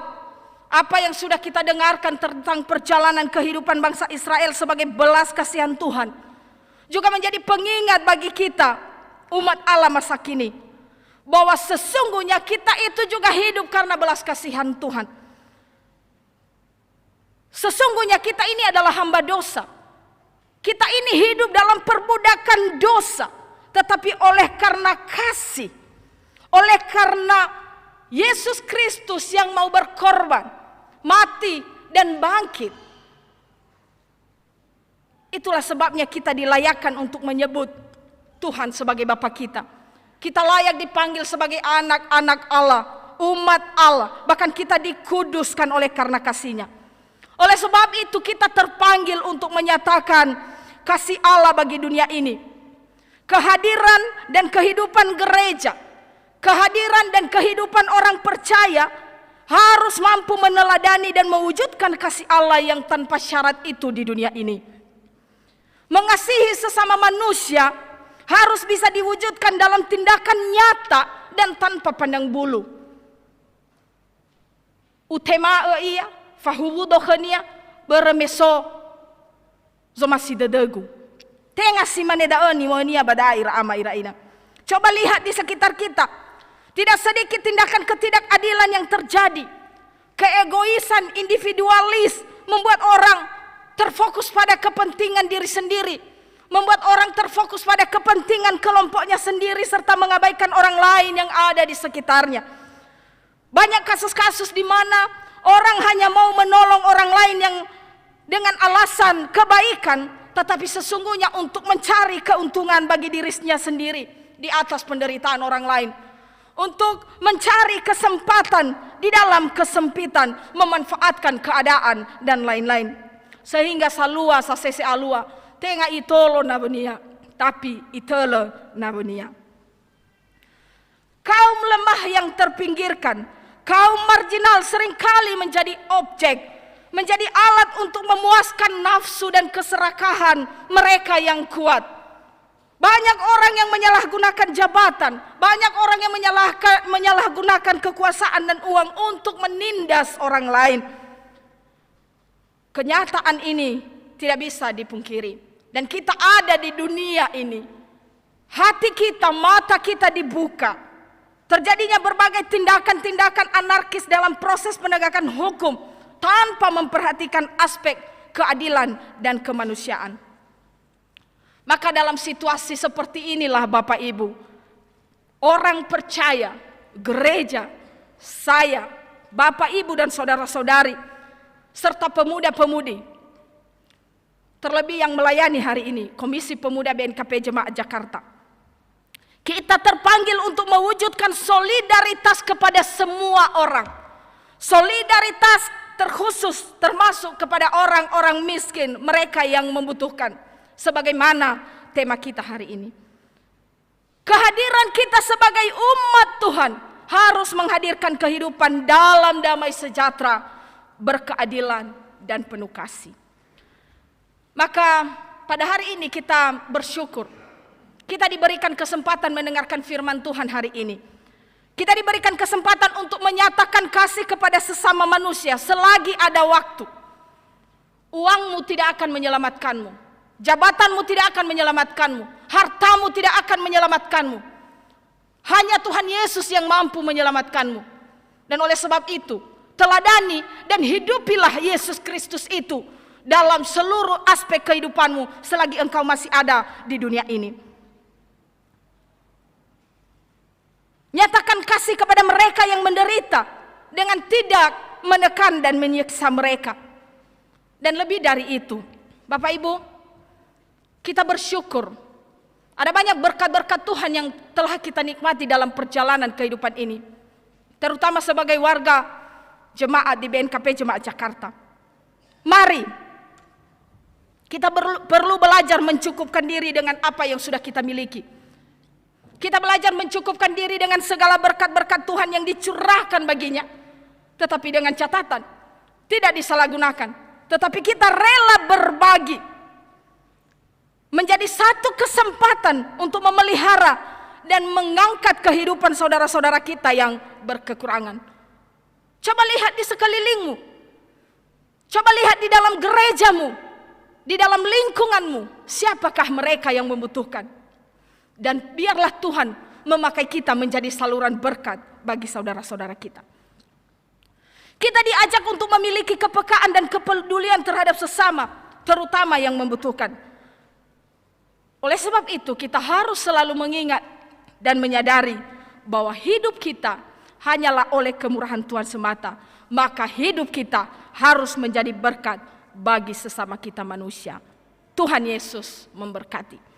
apa yang sudah kita dengarkan tentang perjalanan kehidupan bangsa Israel sebagai belas kasihan Tuhan, juga menjadi pengingat bagi kita umat Allah masa kini, bahwa sesungguhnya kita itu juga hidup karena belas kasihan Tuhan. Sesungguhnya kita ini adalah hamba dosa. Kita ini hidup dalam perbudakan dosa, tetapi oleh karena kasih, oleh karena Yesus Kristus yang mau berkorban, mati dan bangkit, itulah sebabnya kita dilayakkan untuk menyebut Tuhan sebagai Bapa kita. Kita layak dipanggil sebagai anak-anak Allah, umat Allah. Bahkan kita dikuduskan oleh karena kasih-Nya. Oleh sebab itu kita terpanggil untuk menyatakan kasih Allah bagi dunia ini. Kehadiran dan kehidupan gereja, kehadiran dan kehidupan orang percaya harus mampu meneladani dan mewujudkan kasih Allah yang tanpa syarat itu di dunia ini. Mengasihi sesama manusia harus bisa diwujudkan dalam tindakan nyata dan tanpa pandang bulu. Utema iya fahubudohania beremeso zo masih dedegu. Tengah si manedaoni monia badaira ama iraina. Coba lihat di sekitar kita. Tidak sedikit tindakan ketidakadilan yang terjadi. Keegoisan individualis membuat orang terfokus pada kepentingan diri sendiri. Membuat orang terfokus pada kepentingan kelompoknya sendiri serta mengabaikan orang lain yang ada di sekitarnya. Banyak kasus-kasus di mana orang hanya mau menolong orang lain yang dengan alasan kebaikan, tetapi sesungguhnya untuk mencari keuntungan bagi dirinya sendiri di atas penderitaan orang lain. Untuk mencari kesempatan di dalam kesempitan, memanfaatkan keadaan dan lain-lain. Sehingga salua sasese alua, tengah itolo nabunia, tapi itolo nabunia. Kaum lemah yang terpinggirkan, kaum marginal seringkali menjadi objek, menjadi alat untuk memuaskan nafsu dan keserakahan mereka yang kuat. Banyak orang yang menyalahgunakan jabatan, banyak orang yang menyalahgunakan kekuasaan dan uang untuk menindas orang lain. Kenyataan ini tidak bisa dipungkiri. Dan kita ada di dunia ini. Hati kita, mata kita dibuka. Terjadinya berbagai tindakan-tindakan anarkis dalam proses penegakan hukum tanpa memperhatikan aspek keadilan dan kemanusiaan. Maka dalam situasi seperti inilah Bapak Ibu, orang percaya, gereja, saya, Bapak Ibu dan saudara-saudari, serta pemuda-pemudi, terlebih yang melayani hari ini, Komisi Pemuda BNKP Jemaat Jakarta, kita terpanggil untuk mewujudkan solidaritas kepada semua orang. Solidaritas terkhusus termasuk kepada orang-orang miskin, mereka yang membutuhkan. Sebagaimana tema kita hari ini. Kehadiran kita sebagai umat Tuhan harus menghadirkan kehidupan dalam damai sejahtera, berkeadilan dan penuh kasih. Maka pada hari ini kita bersyukur. Kita diberikan kesempatan mendengarkan firman Tuhan hari ini. Kita diberikan kesempatan untuk menyatakan kasih kepada sesama manusia selagi ada waktu. Uangmu tidak akan menyelamatkanmu. Jabatanmu tidak akan menyelamatkanmu. Hartamu tidak akan menyelamatkanmu. Hanya Tuhan Yesus yang mampu menyelamatkanmu. Dan oleh sebab itu, teladani dan hidupilah Yesus Kristus itu dalam seluruh aspek kehidupanmu selagi engkau masih ada di dunia ini. Nyatakan kasih kepada mereka yang menderita dengan tidak menekan dan menyiksa mereka. Dan lebih dari itu, Bapak Ibu, kita bersyukur ada banyak berkat-berkat Tuhan yang telah kita nikmati dalam perjalanan kehidupan ini. Terutama sebagai warga jemaat di BNKP Jemaat Jakarta. Mari kita perlu belajar mencukupkan diri dengan apa yang sudah kita miliki. Kita belajar mencukupkan diri dengan segala berkat-berkat Tuhan yang dicurahkan baginya. Tetapi dengan catatan, tidak disalahgunakan. Tetapi kita rela berbagi. Menjadi satu kesempatan untuk memelihara dan mengangkat kehidupan saudara-saudara kita yang berkekurangan. Coba lihat di sekelilingmu. Coba lihat di dalam gerejamu. Di dalam lingkunganmu. Siapakah mereka yang membutuhkan? Dan biarlah Tuhan memakai kita menjadi saluran berkat bagi saudara-saudara kita. Kita diajak untuk memiliki kepekaan dan kepedulian terhadap sesama, terutama yang membutuhkan. Oleh sebab itu kita harus selalu mengingat dan menyadari bahwa hidup kita hanyalah oleh kemurahan Tuhan semata. Maka hidup kita harus menjadi berkat bagi sesama kita manusia. Tuhan Yesus memberkati.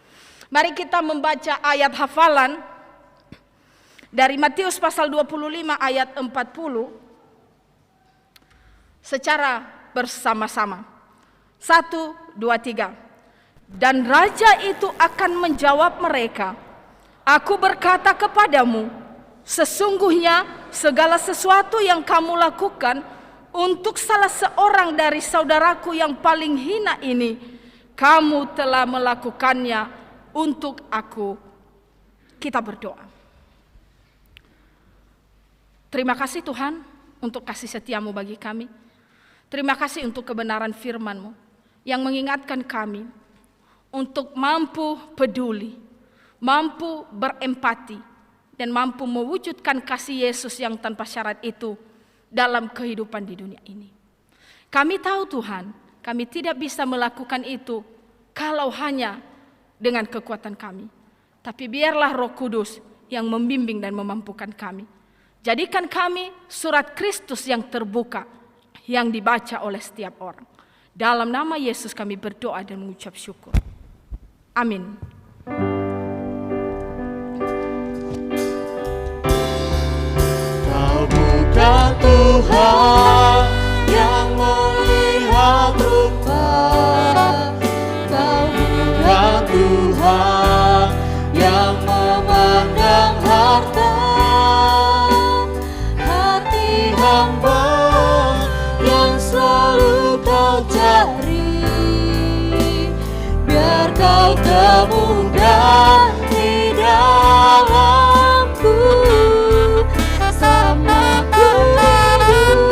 Mari kita membaca ayat hafalan dari Matius pasal 25 ayat 40 secara bersama-sama. 1, 2, 3. Dan raja itu akan menjawab mereka, aku berkata kepadamu, sesungguhnya segala sesuatu yang kamu lakukan untuk salah seorang dari saudaraku yang paling hina ini, kamu telah melakukannya untuk aku. Kita berdoa. Terima kasih Tuhan untuk kasih setiamu bagi kami. Terima kasih untuk kebenaran firman-Mu. yang mengingatkan kami untuk mampu peduli, mampu berempati, dan mampu mewujudkan kasih Yesus yang tanpa syarat itu dalam kehidupan di dunia ini. Kami tahu Tuhan, kami tidak bisa melakukan itu kalau hanya dengan kekuatan kami. Tapi biarlah Roh Kudus yang membimbing dan memampukan kami. Jadikan kami surat Kristus yang terbuka, yang dibaca oleh setiap orang. Dalam nama Yesus kami berdoa dan mengucap syukur. Amin. Kau bukan Tuhan yang melihat rupa, Kau bukan Tuhan yang memandang harta. Hati hamba yang selalu Kau cari, biar Kau temukan di dalamku. Sama ku hidup,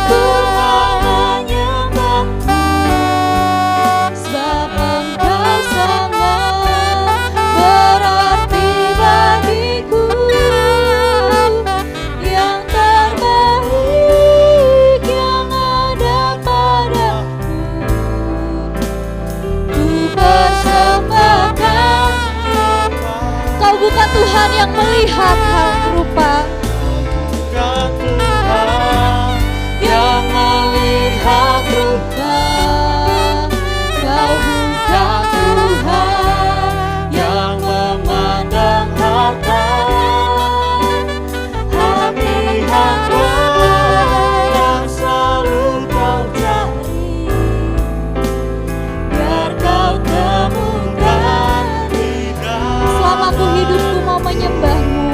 ku menyembahmu, sebab Engkau sangat berarti bagiku. Yang terbaik yang ada padaku, ku persembahkan. Kau bukan Tuhan yang melihat hal rupa, bukan Tuhan yang melihat rupa. Kau bukan Tuhan yang memandang harta. Hati hamba yang selalu Kau cari, biar Kau temukan di dalam. Selama ku hidup ku mau menyembahmu.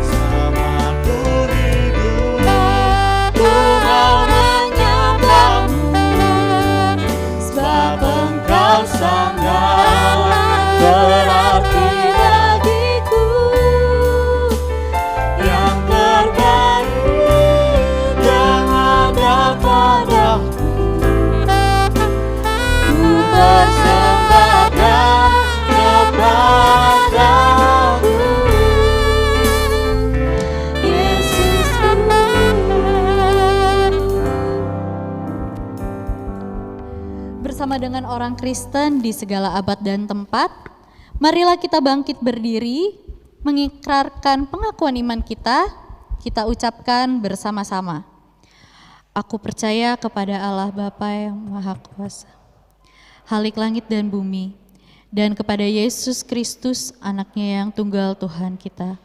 Selama ku hidup ku mau menyembahmu, sebab Engkau sangat berarti bagiku. Yang terbaik yang ada padaku, ku persembahkan kepadamu, Yesusku. Bersama dengan orang Kristen di segala abad dan tempat, marilah kita bangkit berdiri, mengikrarkan pengakuan iman kita ucapkan bersama-sama. Aku percaya kepada Allah Bapa yang Maha Kuasa, Khalik langit dan bumi, dan kepada Yesus Kristus, anaknya yang tunggal Tuhan kita,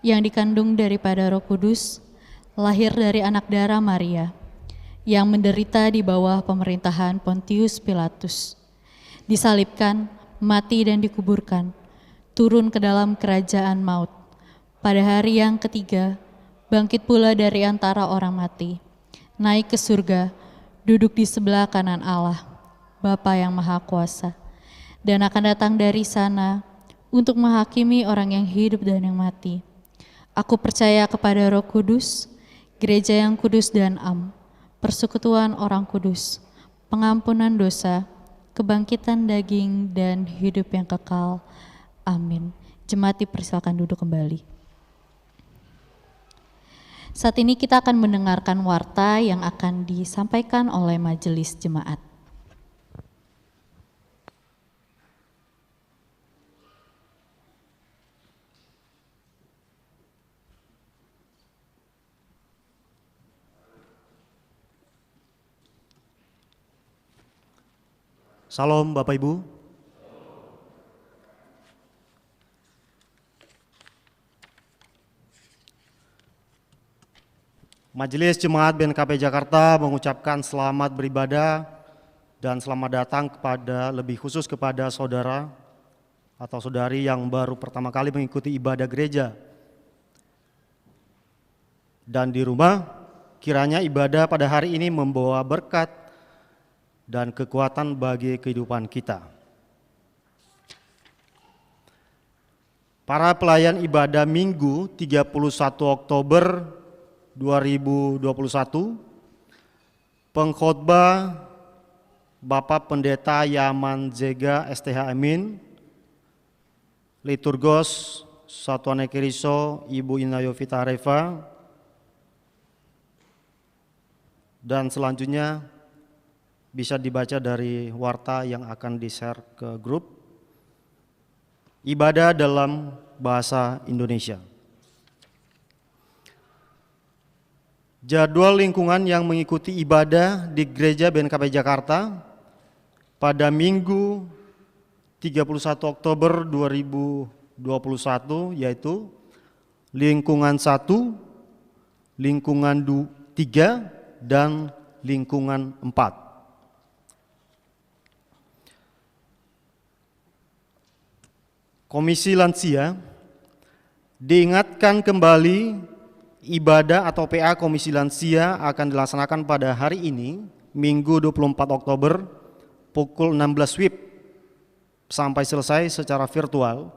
yang dikandung daripada Roh Kudus, lahir dari anak darah Maria, yang menderita di bawah pemerintahan Pontius Pilatus, disalibkan, mati dan dikuburkan, turun ke dalam kerajaan maut. Pada hari yang ketiga, bangkit pula dari antara orang mati, naik ke surga, duduk di sebelah kanan Allah, Bapa yang Maha Kuasa, dan akan datang dari sana untuk menghakimi orang yang hidup dan yang mati. Aku percaya kepada Roh Kudus, gereja yang kudus dan am, persekutuan orang kudus, pengampunan dosa, kebangkitan daging, dan hidup yang kekal. Amin. Jemaat dipersilakan duduk kembali. Saat ini kita akan mendengarkan warta yang akan disampaikan oleh majelis jemaat. Salam Bapak Ibu. Majelis Jemaat BNKP Jakarta mengucapkan selamat beribadah dan selamat datang kepada, lebih khusus kepada saudara atau saudari yang baru pertama kali mengikuti ibadah gereja. Dan di rumah, kiranya ibadah pada hari ini membawa berkat dan kekuatan bagi kehidupan kita. Para pelayan ibadah Minggu 31 Oktober 2021, pengkhotbah Bapak Pendeta Yaman Zega STH Amin, Liturgos Satuan Ekeriso Ibu Inayovita Reva, dan selanjutnya bisa dibaca dari warta yang akan di-share ke grup. Ibadah dalam bahasa Indonesia. Jadwal lingkungan yang mengikuti ibadah di Gereja BNKP Jakarta pada Minggu 31 Oktober 2021 yaitu lingkungan 1, lingkungan 3, dan lingkungan 4. Komisi Lansia diingatkan kembali ibadah atau PA Komisi Lansia akan dilaksanakan pada hari ini, Minggu 24 Oktober, pukul 16 WIB sampai selesai secara virtual.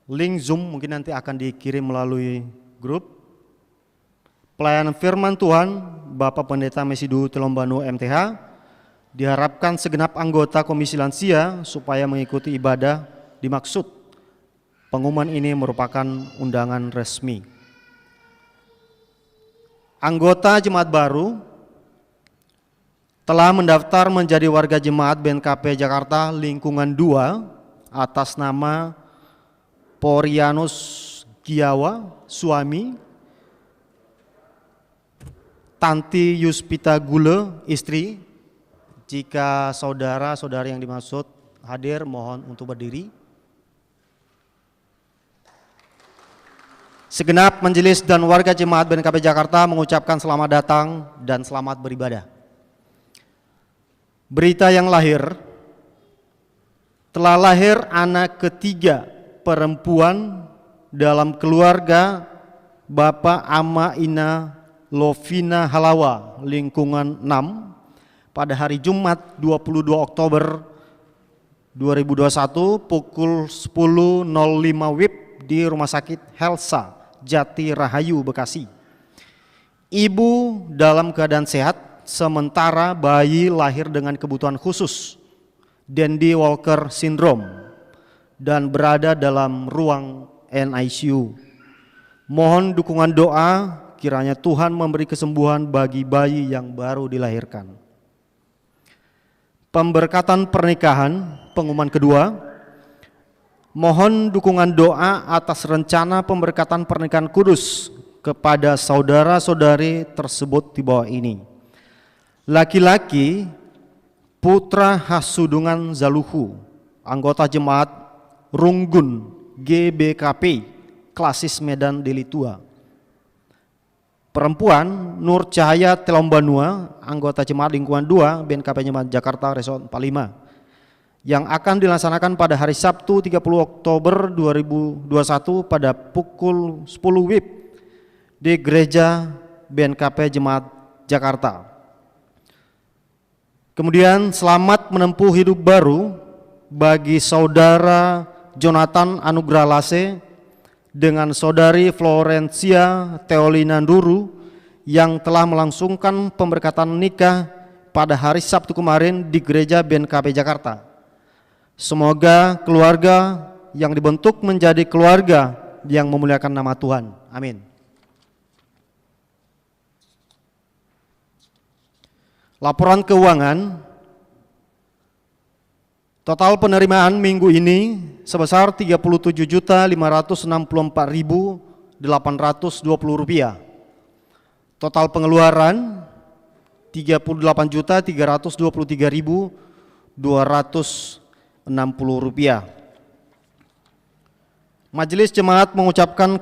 Link Zoom mungkin nanti akan dikirim melalui grup. Pelayanan firman Tuhan Bapak Pendeta Mesidu Telombanu MTH diharapkan segenap anggota Komisi Lansia supaya mengikuti ibadah dimaksud. Pengumuman ini merupakan undangan resmi. Anggota jemaat baru telah mendaftar menjadi warga jemaat BNKP Jakarta lingkungan 2 atas nama Porianus Giawa, suami, Tanti Yuspita Gule, istri. Jika saudara-saudari yang dimaksud hadir, mohon untuk berdiri. Segenap majelis dan warga jemaat BNKP Jakarta mengucapkan selamat datang dan selamat beribadah. Berita yang lahir, telah lahir anak ketiga perempuan dalam keluarga Bapak Ama Ina Lovina Halawa, lingkungan 6, pada hari Jumat 22 Oktober 2021 pukul 10.05 WIB di Rumah Sakit Helsa, Jati Rahayu, Bekasi. Ibu dalam keadaan sehat, sementara bayi lahir dengan kebutuhan khusus, Dandy Walker Syndrome, dan berada dalam ruang NICU. Mohon dukungan doa kiranya Tuhan memberi kesembuhan bagi bayi yang baru dilahirkan. Pemberkatan pernikahan, pengumuman kedua. Mohon dukungan doa atas rencana pemberkatan pernikahan kudus kepada saudara-saudari tersebut di bawah ini. Laki-laki Putra Hasudungan Zaluhu, anggota jemaat Runggun GBKP, Klasis Medan Delitua. Perempuan Nur Cahaya Telombanua, anggota jemaat lingkungan 2 BNKP Jemaat Jakarta Resort 45, yang akan dilaksanakan pada hari Sabtu 30 Oktober 2021 pada pukul 10 WIB di Gereja BNKP Jemaat Jakarta. Kemudian selamat menempuh hidup baru bagi saudara Jonathan Anugrah Lase dengan saudari Florencia Teolina Nduru yang telah melangsungkan pemberkatan nikah pada hari Sabtu kemarin di Gereja BNKP Jakarta. Semoga keluarga yang dibentuk menjadi keluarga yang memuliakan nama Tuhan. Amin. Laporan keuangan, total penerimaan minggu ini sebesar Rp38.564.820. Total pengeluaran Rp38.323.260. Majelis Jemaat mengucapkan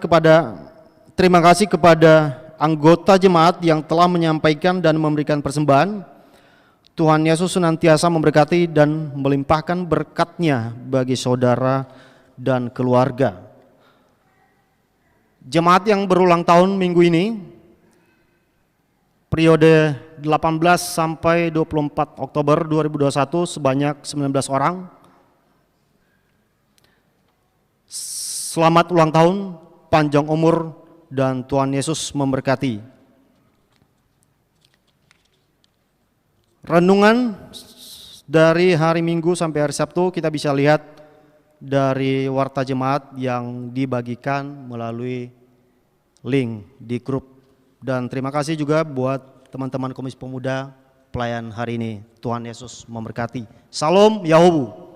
terima kasih kepada anggota jemaat yang telah menyampaikan dan memberikan persembahan. Tuhan Yesus senantiasa memberkati dan melimpahkan berkat-Nya bagi saudara dan keluarga. Jemaat yang berulang tahun minggu ini, periode 18 sampai 24 Oktober 2021 sebanyak 19 orang. Selamat ulang tahun, panjang umur, dan Tuhan Yesus memberkati. Renungan dari hari Minggu sampai hari Sabtu kita bisa lihat dari warta jemaat yang dibagikan melalui link di grup. Dan terima kasih juga buat teman-teman Komisi Pemuda pelayan hari ini. Tuhan Yesus memberkati. Salam Yahubu.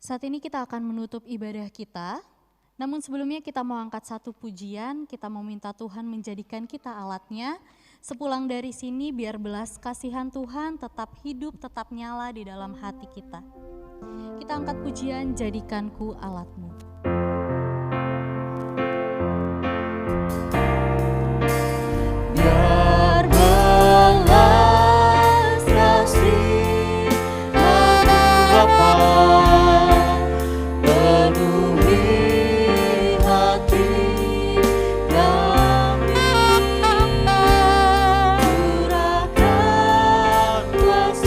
Saat ini kita akan menutup ibadah kita, namun sebelumnya kita mau angkat satu pujian, kita mau minta Tuhan menjadikan kita alatnya. Sepulang dari sini biar belas kasihan Tuhan tetap hidup, tetap nyala di dalam hati kita. Kita angkat pujian, jadikanku alatmu. Biar belas kasih Bapa penuhi hati kami, curahkan kuasa Roh Kudus,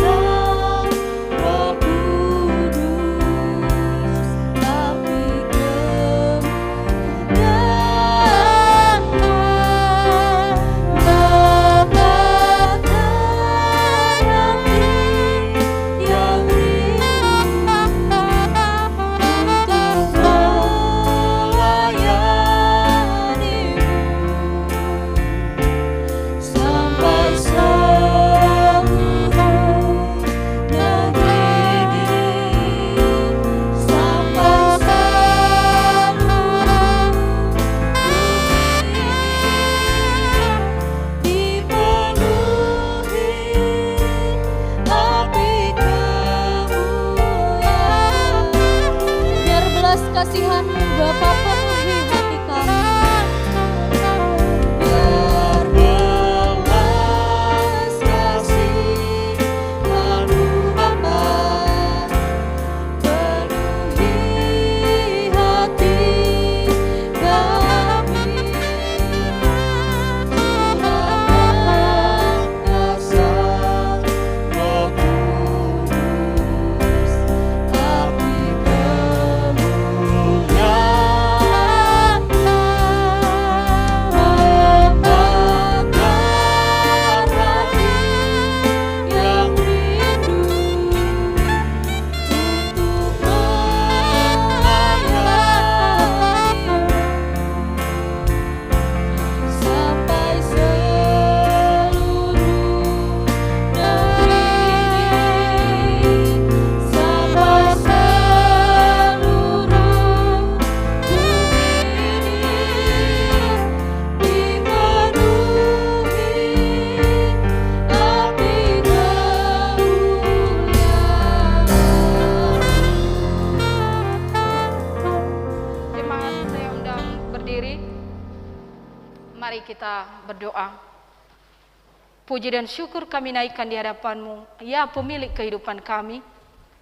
api kemuliaan membakar hati yang rindu untuk melayanimu sampai seluruh negeri ini, sampai seluruh dipenuhi api kemuliaan. Biar belas kasihan-Mu Bapa penuhi hati kami. Biar belas kasihan-Mu Bapa penuhi hati kami. Curahkan kuasa Roh Kudus, api kemuliaan membakar hati yang rindu untuk melayanimu sampai seluruh negeri ini, sampai seluruh bumi ini dipenuhi api kemuliaan. Jemaat, saya undang berdiri. Mari kita berdoa. Puji dan syukur kami naikkan di hadapan-Mu, ya pemilik kehidupan kami,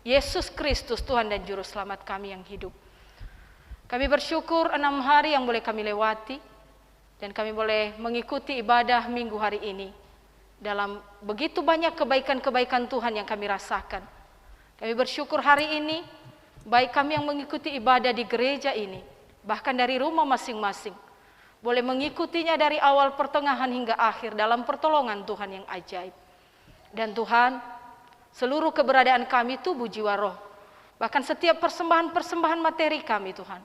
Yesus Kristus Tuhan dan Juru Selamat kami yang hidup. Kami bersyukur 6 hari yang boleh kami lewati, dan kami boleh mengikuti ibadah minggu hari ini. Dalam begitu banyak kebaikan-kebaikan Tuhan yang kami rasakan. Kami bersyukur hari ini, baik kami yang mengikuti ibadah di gereja ini, bahkan dari rumah masing-masing, boleh mengikutinya dari awal, pertengahan hingga akhir dalam pertolongan Tuhan yang ajaib. Dan Tuhan, seluruh keberadaan kami, tubuh, jiwa, roh, bahkan setiap persembahan-persembahan materi kami Tuhan,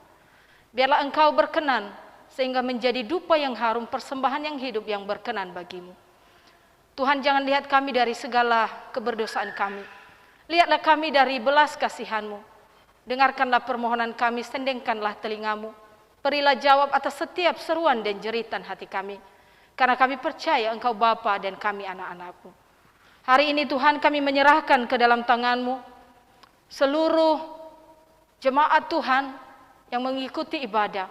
biarlah Engkau berkenan sehingga menjadi dupa yang harum, persembahan yang hidup yang berkenan bagimu. Tuhan, jangan lihat kami dari segala keberdosaan kami, lihatlah kami dari belas kasihan-Mu. Dengarkanlah permohonan kami, sendengkanlah telingamu, berilah jawab atas setiap seruan dan jeritan hati kami, karena kami percaya Engkau Bapa dan kami anak-anak-Mu. Hari ini Tuhan, kami menyerahkan ke dalam tangan-Mu seluruh jemaat Tuhan yang mengikuti ibadah,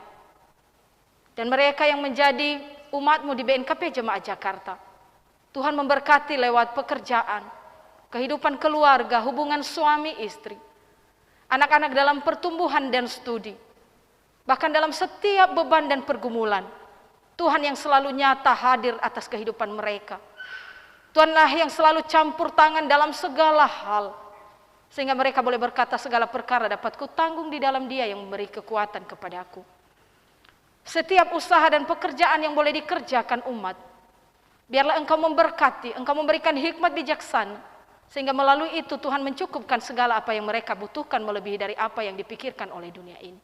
dan mereka yang menjadi umat-Mu di BNKP Jemaat Jakarta. Tuhan memberkati lewat pekerjaan, kehidupan keluarga, hubungan suami istri, anak-anak dalam pertumbuhan dan studi, bahkan dalam setiap beban dan pergumulan. Tuhan yang selalu nyata hadir atas kehidupan mereka. Tuhanlah yang selalu campur tangan dalam segala hal. Sehingga mereka boleh berkata segala perkara dapat kutanggung di dalam Dia yang memberi kekuatan kepadaku. Setiap usaha dan pekerjaan yang boleh dikerjakan umat, biarlah Engkau memberkati, Engkau memberikan hikmat bijaksana, sehingga melalui itu Tuhan mencukupkan segala apa yang mereka butuhkan melebihi dari apa yang dipikirkan oleh dunia ini.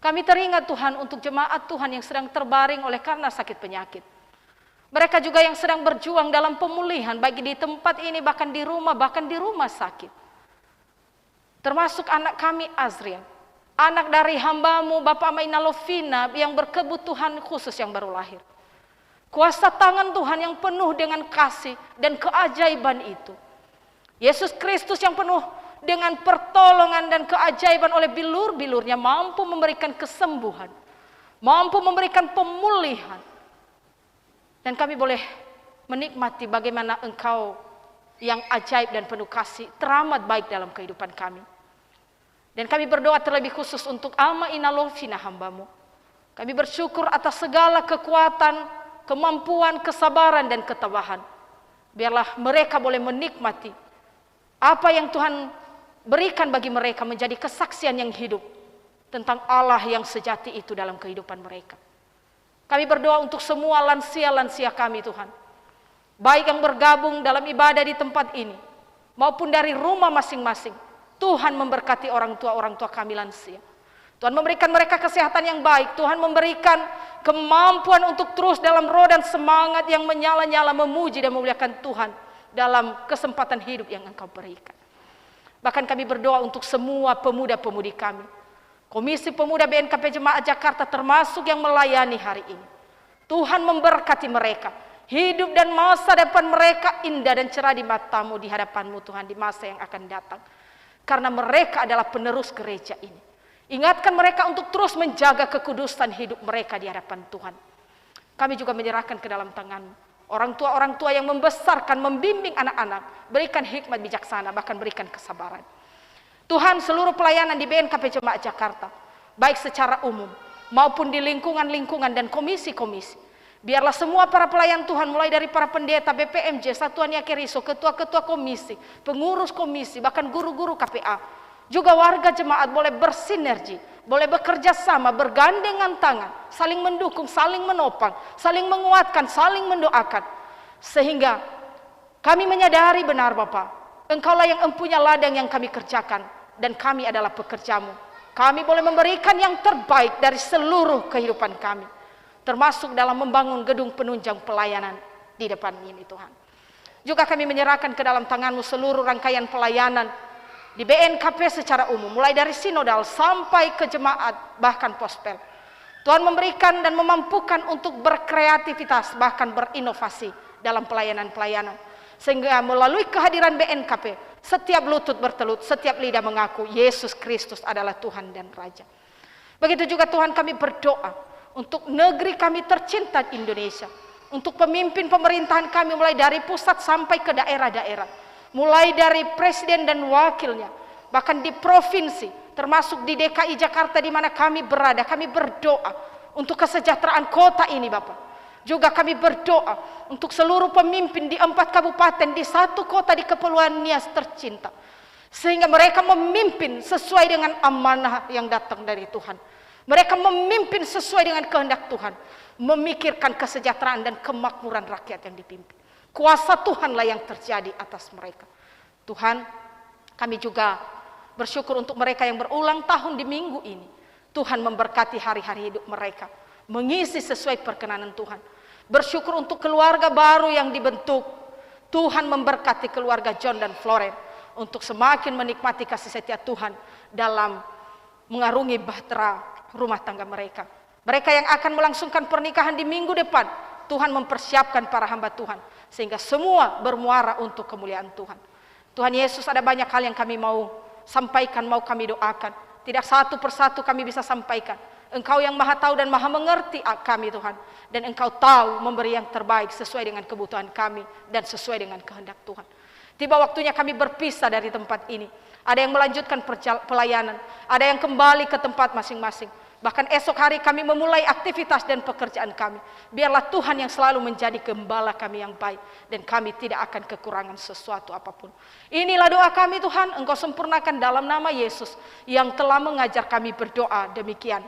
Kami teringat Tuhan untuk jemaat Tuhan yang sedang terbaring oleh karena sakit penyakit. Mereka juga yang sedang berjuang dalam pemulihan, baik di tempat ini, bahkan di rumah sakit. Termasuk anak kami Azriel, anak dari hamba-Mu Bapak Maina Lovina yang berkebutuhan khusus yang baru lahir. Kuasa tangan Tuhan yang penuh dengan kasih dan keajaiban itu. Yesus Kristus yang penuh dengan pertolongan dan keajaiban oleh bilur-bilurnya mampu memberikan kesembuhan, mampu memberikan pemulihan. Dan kami boleh menikmati bagaimana Engkau yang ajaib dan penuh kasih teramat baik dalam kehidupan kami. Dan kami berdoa terlebih khusus untuk Alma Ina Lovina hamba-Mu. Kami bersyukur atas segala kekuatan, kemampuan, kesabaran dan ketabahan. Biarlah mereka boleh menikmati apa yang Tuhan berikan bagi mereka menjadi kesaksian yang hidup tentang Allah yang sejati itu dalam kehidupan mereka. Kami berdoa untuk semua lansia-lansia kami Tuhan, baik yang bergabung dalam ibadah di tempat ini maupun dari rumah masing-masing. Tuhan memberkati orang tua kami lansia. Tuhan memberikan mereka kesehatan yang baik. Tuhan memberikan kemampuan untuk terus dalam roh dan semangat yang menyala-nyala memuji dan memuliakan Tuhan dalam kesempatan hidup yang Engkau berikan. Bahkan kami berdoa untuk semua pemuda-pemudi kami, Komisi Pemuda BNKP Jemaat Jakarta termasuk yang melayani hari ini. Tuhan memberkati mereka, hidup dan masa depan mereka indah dan cerah di mata-Mu, di hadapan-Mu Tuhan di masa yang akan datang. Karena mereka adalah penerus gereja ini. Ingatkan mereka untuk terus menjaga kekudusan hidup mereka di hadapan Tuhan. Kami juga menyerahkan ke dalam tangan-Mu orang tua yang membesarkan, membimbing anak-anak, berikan hikmat bijaksana, bahkan berikan kesabaran. Tuhan, seluruh pelayanan di BNKP Jemaat Jakarta, baik secara umum maupun di lingkungan-lingkungan dan komisi-komisi, biarlah semua para pelayan Tuhan, mulai dari para pendeta, BPMJ, Satuan Yakeriso, ketua-ketua komisi, pengurus komisi, bahkan guru-guru KPA, juga warga jemaat boleh bersinergi, boleh bekerja sama, bergandengan tangan, saling mendukung, saling menopang, saling menguatkan, saling mendoakan. Sehingga kami menyadari benar Bapa, Engkaulah yang empunya ladang yang kami kerjakan, dan kami adalah pekerja-Mu. Kami boleh memberikan yang terbaik dari seluruh kehidupan kami, termasuk dalam membangun gedung penunjang pelayanan di depan ini Tuhan. Juga kami menyerahkan ke dalam tangan-Mu seluruh rangkaian pelayanan di BNKP secara umum, mulai dari sinodal sampai ke jemaat, bahkan pospel. Tuhan memberikan dan memampukan untuk berkreativitas, bahkan berinovasi dalam pelayanan-pelayanan. Sehingga melalui kehadiran BNKP, setiap lutut bertelut, setiap lidah mengaku Yesus Kristus adalah Tuhan dan Raja. Begitu juga Tuhan, kami berdoa untuk negeri kami tercinta Indonesia, untuk pemimpin pemerintahan kami mulai dari pusat sampai ke daerah-daerah, mulai dari presiden dan wakilnya, bahkan di provinsi, termasuk di DKI Jakarta di mana kami berada. Kami berdoa untuk kesejahteraan kota ini Bapak. Juga kami berdoa untuk seluruh pemimpin di 4 kabupaten, di 1 kota di Kepulauan Nias tercinta, sehingga mereka memimpin sesuai dengan amanah yang datang dari Tuhan. Mereka memimpin sesuai dengan kehendak Tuhan, memikirkan kesejahteraan dan kemakmuran rakyat yang dipimpin. Kuasa Tuhanlah yang terjadi atas mereka. Tuhan, kami juga bersyukur untuk mereka yang berulang tahun di minggu ini. Tuhan memberkati hari-hari hidup mereka, mengisi sesuai perkenanan Tuhan. Bersyukur untuk keluarga baru yang dibentuk. Tuhan memberkati keluarga John dan Floren untuk semakin menikmati kasih setia Tuhan dalam mengarungi bahtera rumah tangga mereka. Mereka yang akan melangsungkan pernikahan di minggu depan, Tuhan mempersiapkan para hamba Tuhan sehingga semua bermuara untuk kemuliaan Tuhan. Tuhan Yesus, ada banyak hal yang kami mau sampaikan, mau kami doakan. Tidak satu persatu kami bisa sampaikan. Engkau yang maha tahu dan maha mengerti kami Tuhan. Dan Engkau tahu memberi yang terbaik sesuai dengan kebutuhan kami dan sesuai dengan kehendak Tuhan. Tiba waktunya kami berpisah dari tempat ini. Ada yang melanjutkan pelayanan, ada yang kembali ke tempat masing-masing. Bahkan esok hari kami memulai aktivitas dan pekerjaan kami. Biarlah Tuhan yang selalu menjadi gembala kami yang baik. Dan kami tidak akan kekurangan sesuatu apapun. Inilah doa kami Tuhan, Engkau sempurnakan dalam nama Yesus yang telah mengajar kami berdoa demikian.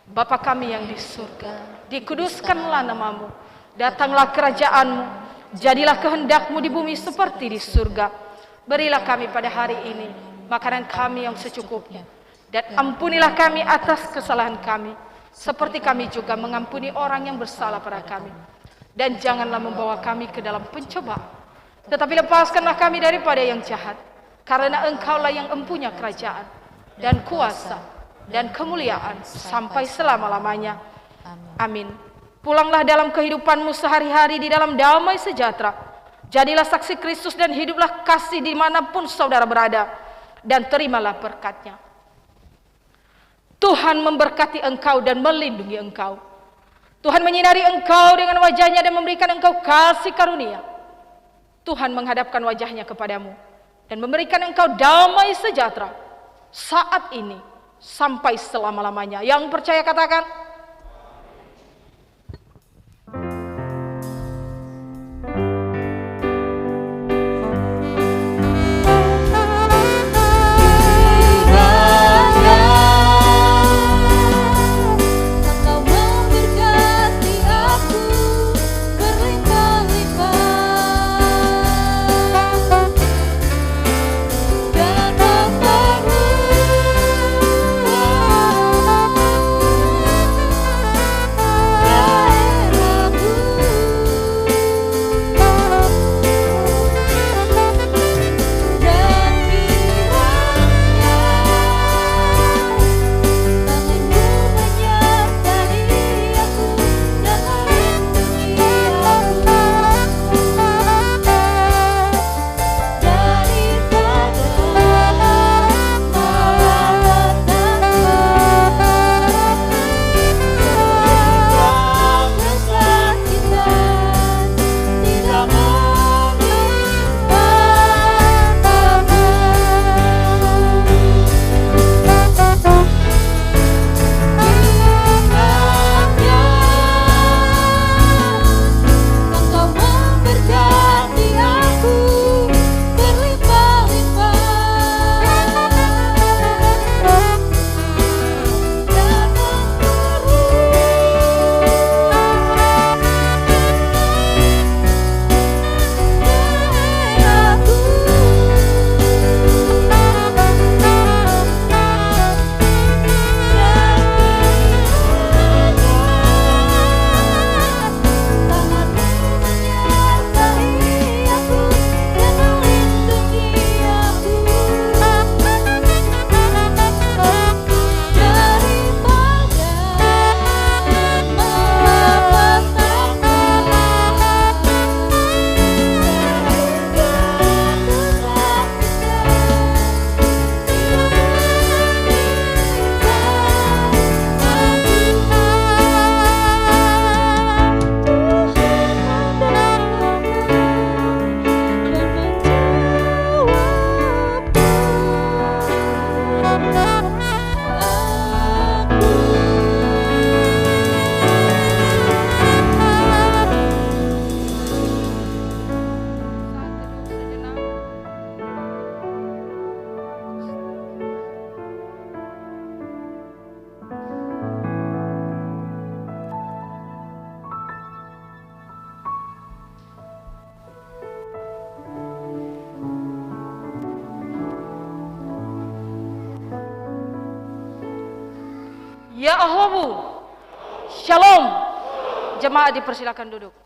Bapa kami yang di surga, dikuduskanlah namamu. Datanglah kerajaan-Mu, jadilah kehendak-Mu di bumi seperti di surga. Berilah kami pada hari ini makanan kami yang secukupnya. Dan ampunilah kami atas kesalahan kami, seperti kami juga mengampuni orang yang bersalah pada kami. Dan janganlah membawa kami ke dalam pencobaan, tetapi lepaskanlah kami daripada yang jahat. Karena Engkaulah yang empunya kerajaan, dan kuasa, dan kemuliaan, sampai selama-lamanya. Amin. Pulanglah dalam kehidupanmu sehari-hari di dalam damai sejahtera. Jadilah saksi Kristus dan hiduplah kasih dimanapun saudara berada. Dan terimalah berkat-Nya. Tuhan memberkati engkau dan melindungi engkau. Tuhan menyinari engkau dengan wajah-Nya dan memberikan engkau kasih karunia. Tuhan menghadapkan wajah-Nya kepadamu dan memberikan engkau damai sejahtera saat ini sampai selama-lamanya. Yang percaya katakan, Ya Ahobu, Shalom. Jemaat dipersilakan duduk.